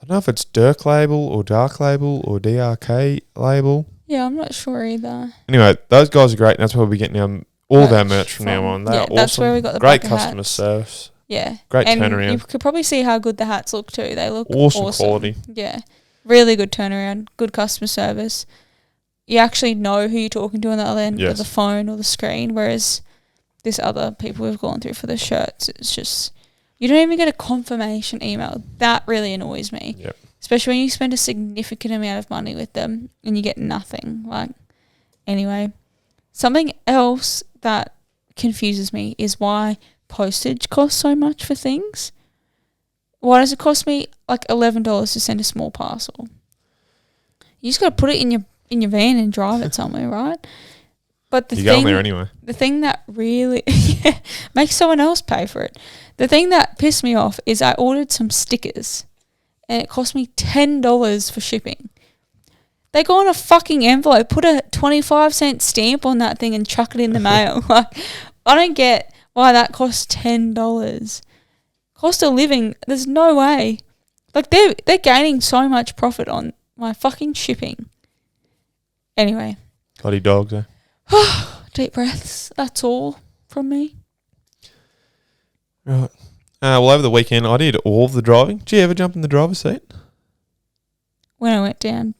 I don't know if it's Dirk Label or Dark Label or DRK Label. Yeah, I'm not sure either. Anyway, those guys are great, and that's where we'll be getting all of our merch from now on. They're awesome. That's where we got the great customer service. Yeah. Great and turnaround. You could probably see how good the hats look too. They look awesome quality. Yeah. Really good turnaround, good customer service. You actually know who you're talking to on the other end of the phone or the screen, whereas this other people we've gone through for the shirts, it's just, you don't even get a confirmation email. That really annoys me. Yep. Especially when you spend a significant amount of money with them and you get nothing. Like, anyway, something else that confuses me is why postage costs so much for things. Why does it cost me like $11 to send a small parcel? You just got to put it in your van and drive it somewhere, right? But you're going there anyway. The thing that really makes someone else pay for it. The thing that pissed me off is I ordered some stickers and it cost me $10 for shipping. They go on a fucking envelope, put a 25-cent stamp on that thing and chuck it in the mail. Like, I don't get why that costs $10. Cost of living, there's no way. Like, they're gaining so much profit on my fucking shipping. Anyway. Bloody dogs, eh? Deep breaths. That's all from me. Right. Well, over the weekend, I did all of the driving. Did you ever jump in the driver's seat? When I went down.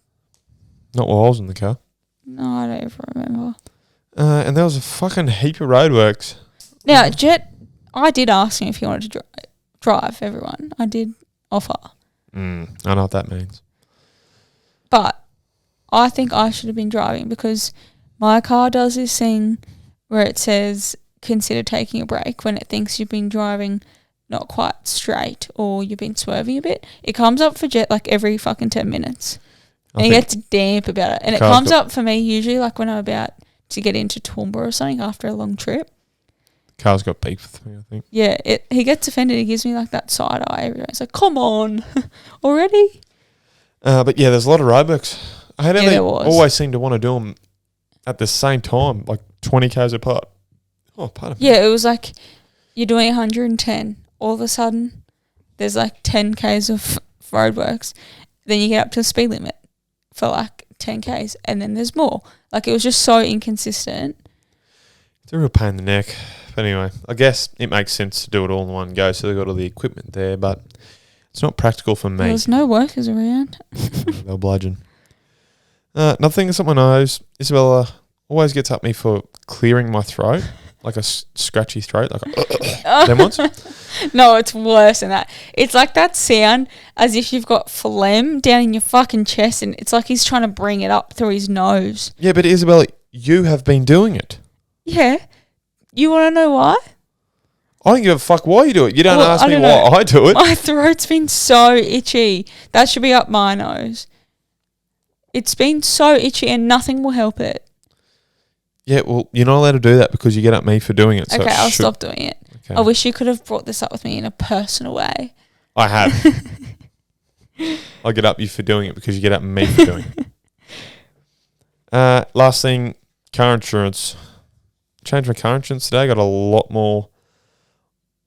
Not while I was in the car. No, I don't even remember. And there was a fucking heap of roadworks. Now, Jet, I did ask him if he wanted to drive, everyone. I did offer. I know what that means. But I think I should have been driving because my car does this thing where it says consider taking a break when it thinks you've been driving not quite straight or you've been swerving a bit, it comes up for Jet like every fucking 10 minutes. And he gets damp about it. And it comes up for me usually like when I'm about to get into Toowoomba or something after a long trip. Carl's got beef with me, I think. Yeah, he gets offended. He gives me like that side eye every day. It's like, come on, already? But yeah, there's a lot of roadworks. I hate how Yeah, they there was. always seem to want to do them at the same time, like 20 k's apart. Oh, pardon me. Yeah, it was like you're doing 110. All of a sudden, there's like 10 k's of roadworks. Then you get up to the speed limit for like 10 k's, and then there's more. Like it was just so inconsistent. It's a real pain in the neck. But anyway, I guess it makes sense to do it all in one go, so they've got all the equipment there, but it's not practical for me. There's no workers around. They'll bludgeon. Another thing that someone knows, Isabella always gets up me for clearing my throat, like a scratchy throat, like them ones. No, it's worse than that. It's like that sound as if you've got phlegm down in your fucking chest, and it's like he's trying to bring it up through his nose. Yeah, but Isabella, you have been doing it. Yeah. You want to know why? I don't give a fuck why you do it. You don't Well, ask I me don't why know. I do it. My throat's been so itchy. That should be up my nose. It's been so itchy and nothing will help it. Yeah, well, you're not allowed to do that because you get at me for doing it. So Okay, it I'll should- stop doing it. Okay. I wish you could have brought this up with me in a personal way. I have. I get up you for doing it because you get up me for doing it. Last thing, car insurance. Changed my car insurance today. Got a lot more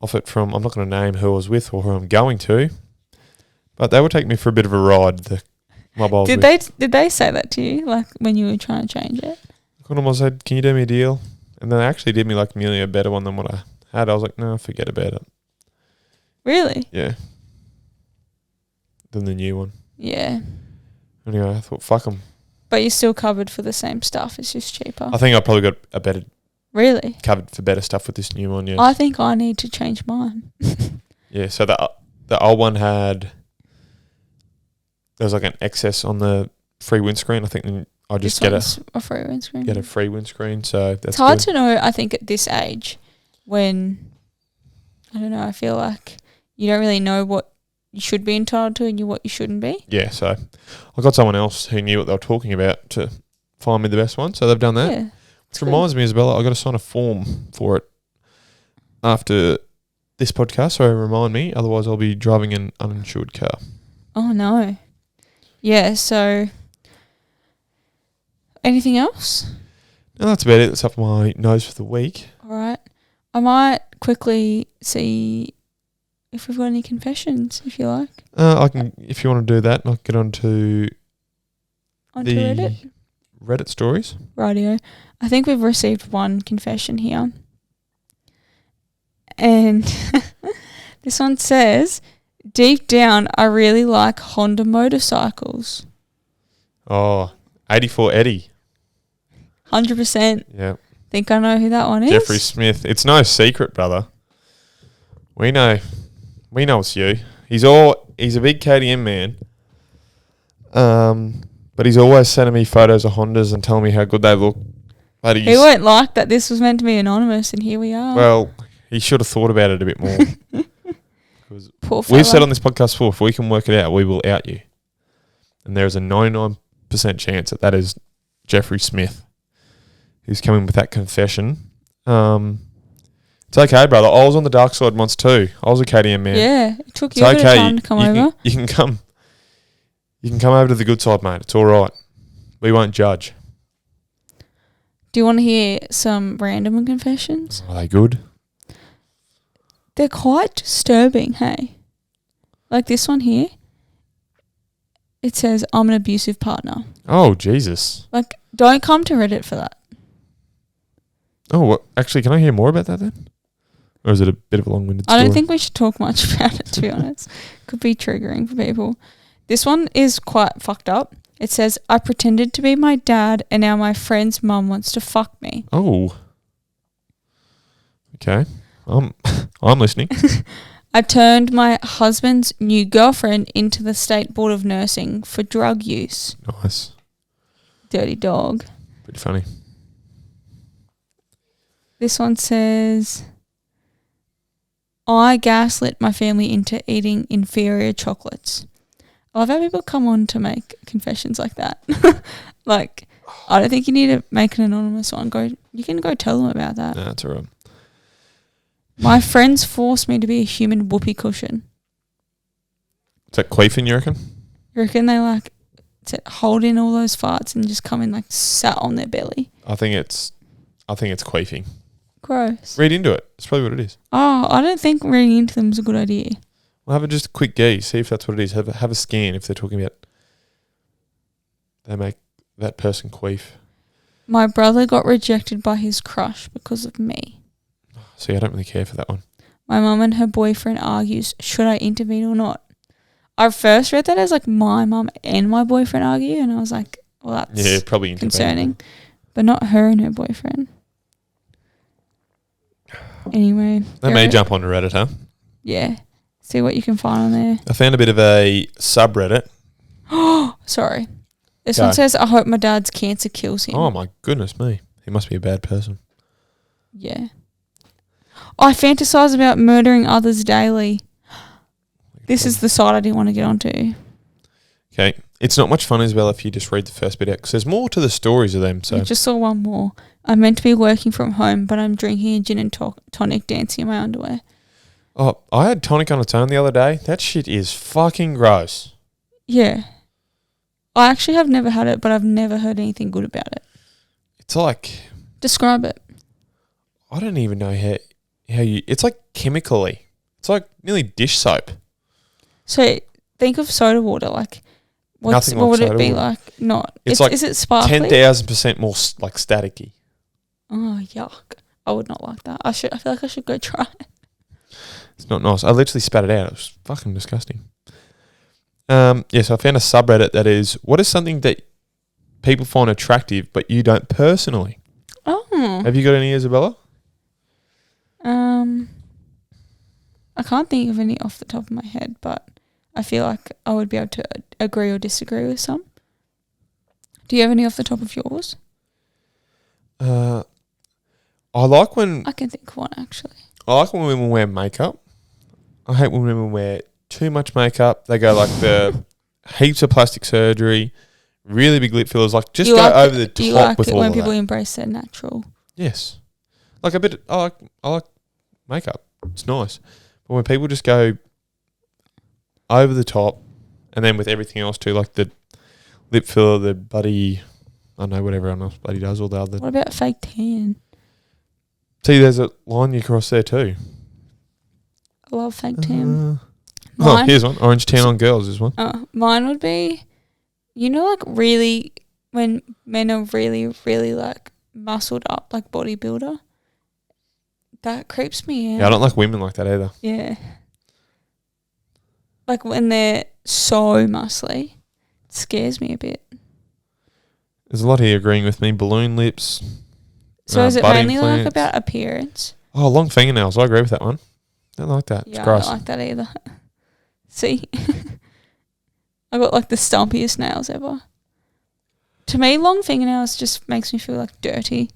off it from, I'm not going to name who I was with or who I'm going to, but they will take me for a bit of a ride. The mobiles. Did they say that to you, like when you were trying to change it? I called them, I said, can you do me a deal? And then they actually did me like nearly a better one than what I had. I was like, no, forget about it. Really? Yeah. Than the new one. Yeah. Anyway, I thought, fuck them. But you're still covered for the same stuff. It's just cheaper. I think I probably got a better Really? covered for better stuff with this new one. Yeah. I think I need to change mine. Yeah. So the old one had, there was like an excess on the free windscreen. I think I just get a free windscreen. a free windscreen. So that's It's hard good. to know, I think, at this age when, I don't know, I feel like you don't really know what you should be entitled to and what you shouldn't be. Yeah. So I got someone else who knew what they were talking about to find me the best one. So they've done that. Yeah. Which reminds me, Isabella, I got to sign a form for it after this podcast. So remind me, otherwise I'll be driving an uninsured car. Oh, no. Yeah, so anything else? No, that's about it. That's up my nose for the week. All right. I might quickly see if we've got any confessions, if you like. I can, if you want to do that, I'll get on to Onto Reddit. Reddit stories. Radio. I think we've received one confession here. And this one says, deep down, I really like Honda motorcycles. Oh, 84 Eddie. 100%. Yeah. Think I know who that one is. Jeffrey Smith. It's no secret, brother. We know it's you. He's a big KTM man. But he's always sending me photos of Hondas and telling me how good they look. But He won't like that this was meant to be anonymous, and here we are. Well, he should have thought about it a bit more. Poor fella. We've said on this podcast before, if we can work it out, we will out you. And there's a 99% chance that is Jeffrey Smith who's coming with that confession. It's okay, brother. I was on the dark side once too. I was a KTM man. Yeah, it took It's you a bit of okay. time to come you over. You can come. You can come over to the good side, mate. It's all right. We won't judge. Do you want to hear some random confessions? Are they good? They're quite disturbing, hey? Like this one here. It says, I'm an abusive partner. Oh, Jesus. Like, don't come to Reddit for that. Oh, what? Actually, can I hear more about that then? Or is it a bit of a long-winded story? I don't think we should talk much about it, to be honest. Could be triggering for people. This one is quite fucked up. It says, I pretended to be my dad and now my friend's mum wants to fuck me. Oh. Okay. I'm listening. I turned my husband's new girlfriend into the State Board of Nursing for drug use. Nice. Dirty dog. Pretty funny. This one says, I gaslit my family into eating inferior chocolates. I love how people come on to make confessions like that. Like, I don't think you need to make an anonymous one. You can go tell them about that. No, that's all right. My friends forced me to be a human whoopee cushion. Is that queefing, you reckon? You reckon they like to hold in all those farts and just come in like sat on their belly? I think it's queefing. Gross. Read into it. That's probably what it is. Oh, I don't think reading into them is a good idea. Well, have just a quick gaze, see if that's what it is. Have a scan if they're talking about they make that person queef. My brother got rejected by his crush because of me. See, I don't really care for that one. My mum and her boyfriend argues, should I intervene or not? I first read that as like my mum and my boyfriend argue, and I was like, well, that's probably concerning. But not her and her boyfriend. Anyway. They may jump on Reddit, huh? Yeah. See what you can find on there. I found a bit of a subreddit. Sorry. This Go. one says, I hope my dad's cancer kills him. Oh my goodness me. He must be a bad person. Yeah. I fantasize about murdering others daily. This is the side I didn't want to get onto. Okay. It's not much fun, Isabel, if you just read the first bit out, because there's more to the stories of them. So I just saw one more. I'm meant to be working from home, but I'm drinking a gin and tonic dancing in my underwear. Oh, I had tonic on its own the other day. That shit is fucking gross. Yeah. I actually have never had it, but I've never heard anything good about it. It's like... Describe it. I don't even know how you... It's like chemically. It's like nearly dish soap. So think of soda water. Like, what Nothing like would it soda be water. like? Not. It's like is it sparkly? 10,000% more like staticky. Oh, yuck. I would not like that. I feel like I should go try it. It's not nice. I literally spat it out. It was fucking disgusting. So I found a subreddit that is, what is something that people find attractive but you don't personally? Oh. Have you got any, Isabella? I can't think of any off the top of my head, but I feel like I would be able to agree or disagree with some. Do you have any off the top of yours? I like when I can think of one, actually. I like when women wear makeup. I hate when women wear too much makeup. They go like the heaps of plastic surgery, really big lip fillers. Like just go over the top do you like with it all when of people that. embrace their natural? Yes, like a bit. I like makeup. It's nice, but when people just go over the top, and then with everything else too, like the lip filler, the bloody, I don't know what everyone else bloody does, all the other. What about fake tan? See, there's a line you cross there too. I love fake tan. Oh, here's one. Orange tan on girls is one. Mine would be, like really, when men are really, really like muscled up, like bodybuilder. That creeps me out. Yeah, I don't like women like that either. Yeah. Like when they're so muscly, it scares me a bit. There's a lot here agreeing with me. Balloon lips. So is it butt mainly like implants. about appearance? Oh, long fingernails. I agree with that one. Don't like that. Yeah, it's gross. I don't like that either. See? I got like the stumpiest nails ever. To me, long fingernails just makes me feel like dirty.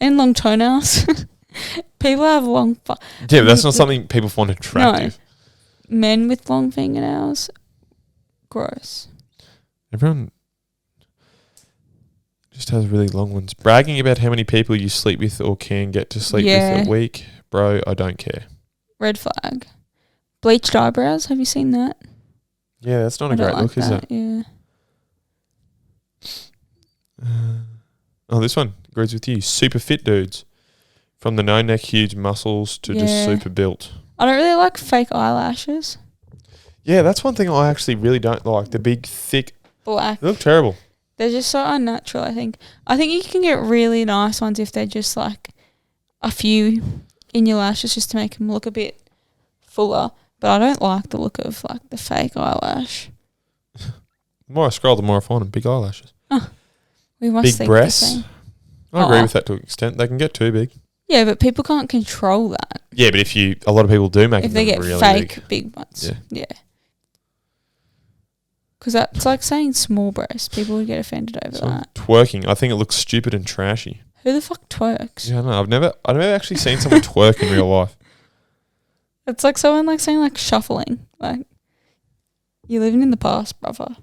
And long toenails. People have long... Yeah, but that's not something people find attractive. No. Men with long fingernails, gross. Everyone just has really long ones. Bragging about how many people you sleep with or can get to sleep with a week. Bro, I don't care. Red flag. Bleached eyebrows, have you seen that? Yeah, that's not a great look, is it? Yeah. Oh, this one agrees with you. Super fit dudes. From the no neck huge muscles to just super built. I don't really like fake eyelashes. Yeah, that's one thing I actually really don't like. The big, thick... Black. They look terrible. They're just so unnatural, I think. I think you can get really nice ones if they're just like a few in your lashes just to make them look a bit fuller. But I don't like the look of like the fake eyelash. The more I scroll, the more I find them. Big eyelashes. Oh, we must big think breasts. the same. I agree with that to an extent. They can get too big. Yeah, but people can't control that. Yeah, but a lot of people do make if them they get really fake big ones. Yeah. Because that's like saying small breasts. People would get offended over that. Twerking, I think it looks stupid and trashy. Who the fuck twerks? Yeah, I don't know. I've never actually seen someone twerk in real life. It's like someone like saying like shuffling. Like you're living in the past, brother.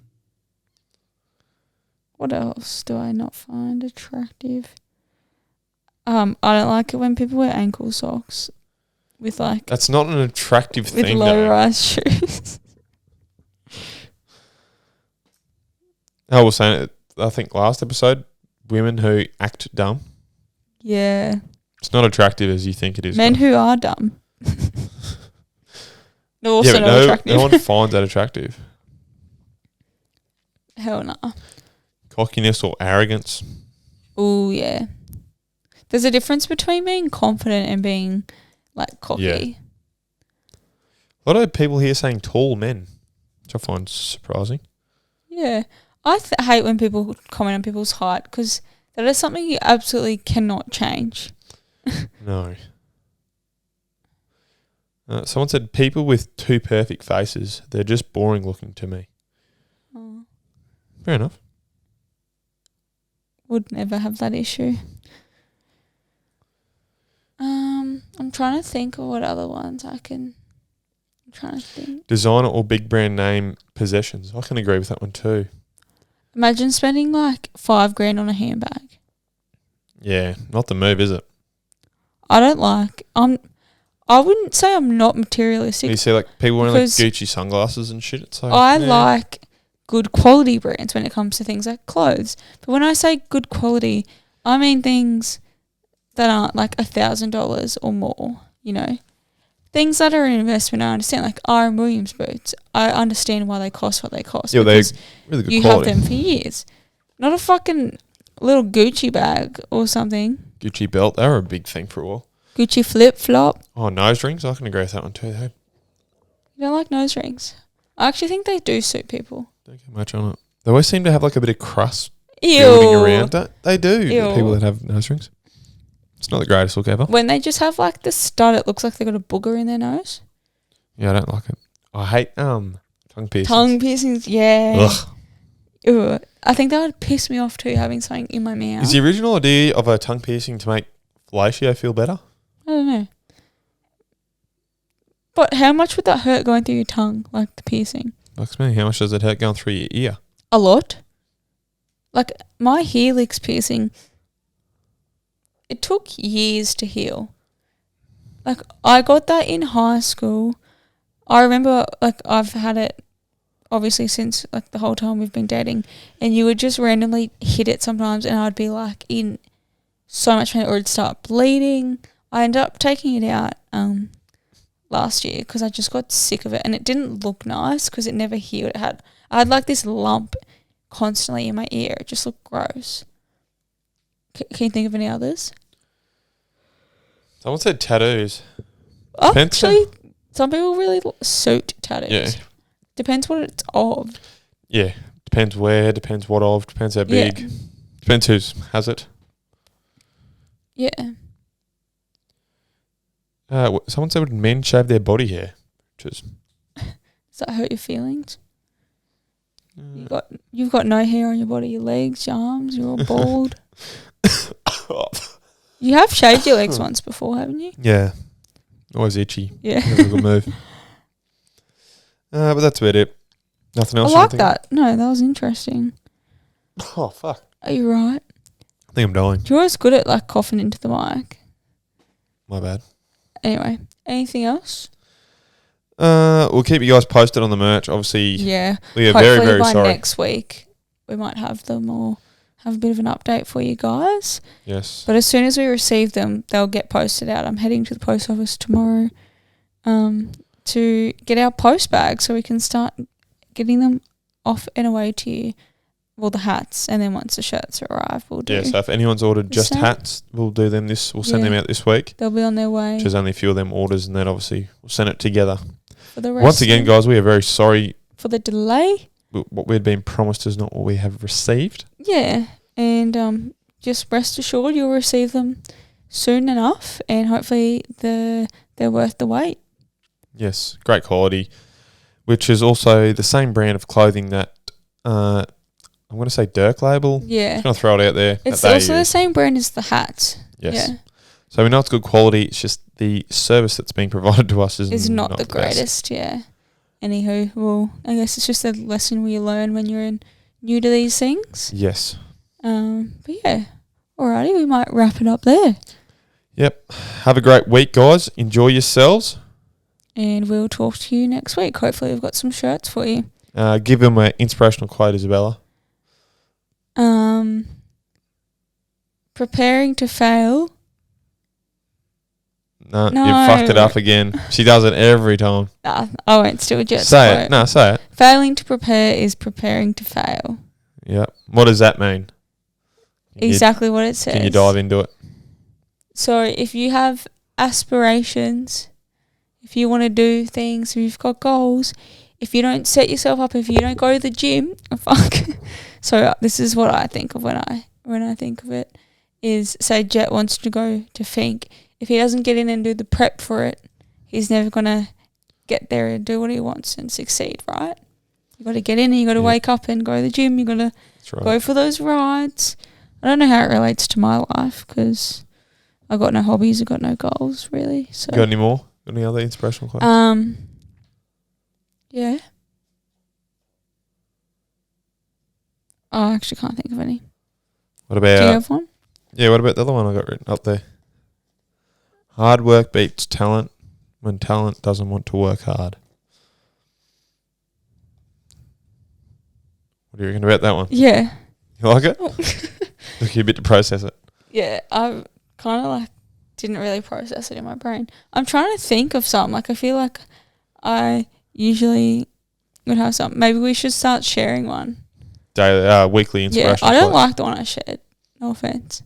What else do I not find attractive? I don't like it when people wear ankle socks with like That's not an attractive with thing, low though. rise shoes. I was saying it, I think last episode, women who act dumb. Yeah. It's not attractive as you think it is. Men guys. who are dumb. They're also yeah, not but attractive. no one finds that attractive. Hell no. Cockiness or arrogance. Oh yeah. There's a difference between being confident and being like cocky. Yeah. A lot of people here saying tall men, which I find surprising. Yeah. I hate when people comment on people's height because that is something you absolutely cannot change. No. Someone said people with two perfect faces, they're just boring looking to me. Oh. Fair enough. Would never have that issue. I'm trying to think of what other ones I'm trying to think. Designer or big brand name possessions. I can agree with that one too. Imagine spending like $5,000 on a handbag. Yeah, not the move, is it? I don't like. I wouldn't say I'm not materialistic. You see like people wearing like Because Gucci sunglasses and shit. It's like, I yeah. like good quality brands when it comes to things like clothes. But when I say good quality, I mean things that aren't like $1,000 or more, you know. Things that are an investment, I understand. Like R.M. Williams boots, I understand why they cost what they cost. Yeah, they're because really good you quality. have them for years. Not a fucking little Gucci bag or something. Gucci belt, they were a big thing for a while. Gucci flip-flop. Oh, nose rings, I can agree with that one too. They You don't like nose rings? I actually think they do suit people. don't get much on it. They always seem to have like a bit of crust Ew. building around that. They do, the Ew. people that have nose rings. It's not the greatest look ever. When they just have like the stud, it looks like they got a booger in their nose. Yeah, I don't like it. I hate tongue piercings. Tongue piercings, yeah. Ugh. Ew. I think that would piss me off too, having something in my mouth. Is the original idea of a tongue piercing to make fellatio feel better? I don't know. But how much would that hurt going through your tongue, like the piercing? Fucks me. How much does it hurt going through your ear? A lot. Like my helix piercing, it took years to heal. Like I got that in high school. I remember like I've had it obviously since like the whole time we've been dating, and you would just randomly hit it sometimes and I'd be like in so much pain or it'd start bleeding. I ended up taking it out last year because I just got sick of it and it didn't look nice because it never healed. I had like this lump constantly in my ear. It just looked gross. Can you think of any others? Someone said tattoos. Depends Actually, some people really suit tattoos. Yeah. Depends what it's of. Yeah. Depends where, depends what of, depends how big. Yeah. Depends who has it. Yeah. Someone said would men shave their body hair? Which is Does that hurt your feelings? You've got no hair on your body, your legs, your arms, you're all bald. You have shaved your legs once before, haven't you? yeah. Always itchy. Yeah. Never a good move. But that's about it. Nothing I else. like that. No, that was interesting. Oh, fuck. Are you right? I think I'm dying. You're always good at like coughing into the mic. My bad. Anyway, anything else? We'll keep you guys posted on the merch. Obviously, Yeah. we are Hopefully very, very by sorry. next week we might have them or have a bit of an update for you guys. Yes. But as soon as we receive them, they'll get posted out. I'm heading to the post office tomorrow to get our post bag so we can start getting them off and away to you. Well, the hats, and then once the shirts arrive, we'll do. Yeah, so if anyone's ordered the just same. hats, we'll do them we'll send Yeah. them out this week. They'll be on their way Which is only a few of them orders, and then obviously we'll send it together. for the rest. Once again, guys, we are very sorry. for the delay. What we'd been promised is not what we have received. Yeah, and just rest assured you'll receive them soon enough, and hopefully they're worth the wait. Yes, great quality, which is also the same brand of clothing that I'm going to say Dirk label. Yeah, I'm going to throw it out there. it's that they also the use. same brand as the hats. Yes. Yeah. So we know it's good quality. It's just the service that's being provided to us Is not the best. greatest, yeah. Anywho, well, I guess it's just a lesson we learn when you're new to these things. Yes. But yeah, alrighty, we might wrap it up there. Yep. Have a great week, guys. Enjoy yourselves. And we'll talk to you next week. Hopefully we've got some shirts for you. Give them an inspirational quote, Isabella. Preparing to fail. No, No. you fucked it up again. She does it every time. I won't steal Jet's Say quote. it. No, say it. Failing to prepare is preparing to fail. Yep. What does that mean? Exactly what it says. Can you dive into it? So if you have aspirations, if you want to do things, if you've got goals, if you don't set yourself up, if you don't go to the gym, So this is what I think of when I think of it, is say Jet wants to go to Fink. If he doesn't get in and do the prep for it, he's never going to get there and do what he wants and succeed, right? You got to get in and you got to wake up and go to the gym. You got to go for those rides. I don't know how it relates to my life because I've got no hobbies. I've got no goals, really. So Got any more? Got any other inspirational quotes? Yeah. Oh, I actually can't think of any. What about... Do you have one? Yeah, what about the other one I got written up there? Hard work beats talent when talent doesn't want to work hard. What do you reckon about that one? Yeah. You like it? Took you a bit to process it. Yeah, I kind of didn't really process it in my brain. I'm trying to think of something. I feel like I usually would have something. Maybe we should start sharing one. Daily, weekly inspiration. Yeah, I don't like the one I shared. No offense.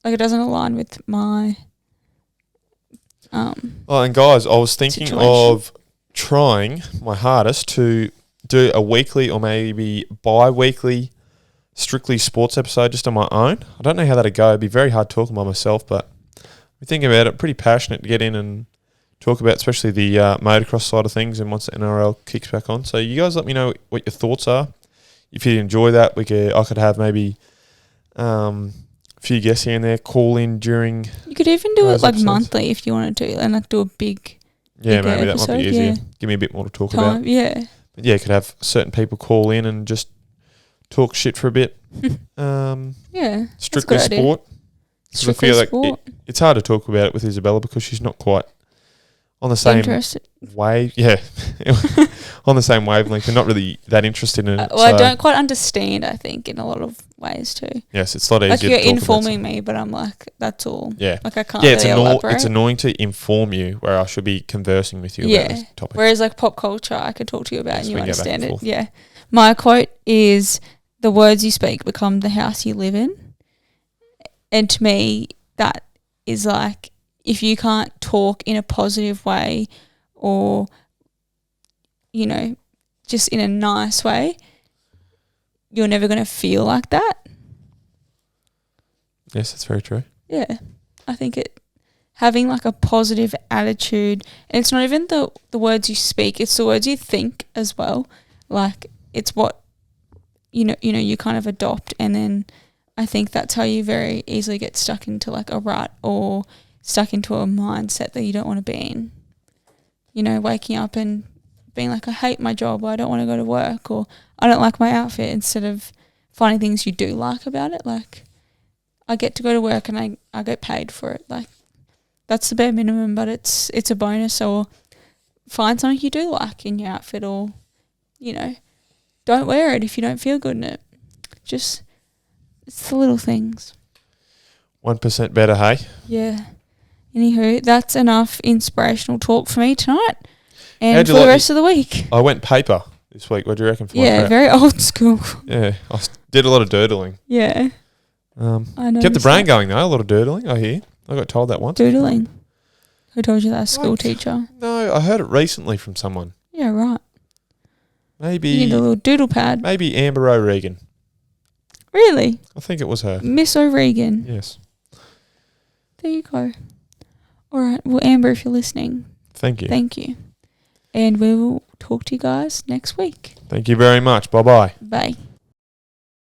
It doesn't align with my Oh, and guys, I was thinking of trying my hardest to do a weekly or maybe bi-weekly strictly sports episode just on my own. I don't know how that'd go. It'd be very hard talking by myself, but I'm thinking about it. Pretty passionate to get in and talk about, especially the motocross side of things and once the NRL kicks back on. So you guys let me know what your thoughts are. If you enjoy that, I could have maybe a few guests here and there call in during. You could even do it episodes. Monthly if you wanted to, and do a big. Yeah, maybe that might be easier. Yeah. Give me a bit more to talk about. Yeah. But yeah, could have certain people call in and just talk shit for a bit. Yeah. Strictly sport. Strictly I feel sport. like it's hard to talk about it with Isabella because she's not quite on the same wave. Yeah, on the same wavelength. They're not really that interested in it. Well, I don't quite understand, I think, in a lot of ways too. Yes, it's a lot easier you're to talk informing me, but I'm that's all. Yeah. I can't it's annoying to inform you where I should be conversing with you about this topic. Whereas pop culture, I could talk to you about and you understand it. Forth. Yeah. My quote is, the words you speak become the house you live in. And to me, that is if you can't talk in a positive way or, just in a nice way, you're never going to feel like that. Yes, that's very true. Yeah. I think having a positive attitude, and it's not even the words you speak, it's the words you think as well. It's what, you kind of adopt, and then I think that's how you very easily get stuck into a rut or stuck into a mindset that you don't want to be in. Waking up and being I hate my job, or I don't want to go to work, or I don't like my outfit, instead of finding things you do like about it. I get to go to work and I get paid for it. That's the bare minimum, but it's a bonus. Or find something you do like in your outfit, or, don't wear it if you don't feel good in it. It's the little things. 1% better, hey? Yeah. Anywho, that's enough inspirational talk for me tonight and for the rest of the week. I went paper this week. What do you reckon for my prep? Very old school. Yeah, I did a lot of doodling. Yeah. I know. Kept the brain going though, a lot of doodling, I hear. I got told that once. Doodling? Who told you that? A school teacher? No, I heard it recently from someone. Yeah, right. Maybe. You need a little doodle pad. Maybe Amber O'Regan. Really? I think it was her. Miss O'Regan. Yes. There you go. All right. Well, Amber, if you're listening. Thank you. Thank you. And we will talk to you guys next week. Thank you very much. Bye-bye. Bye.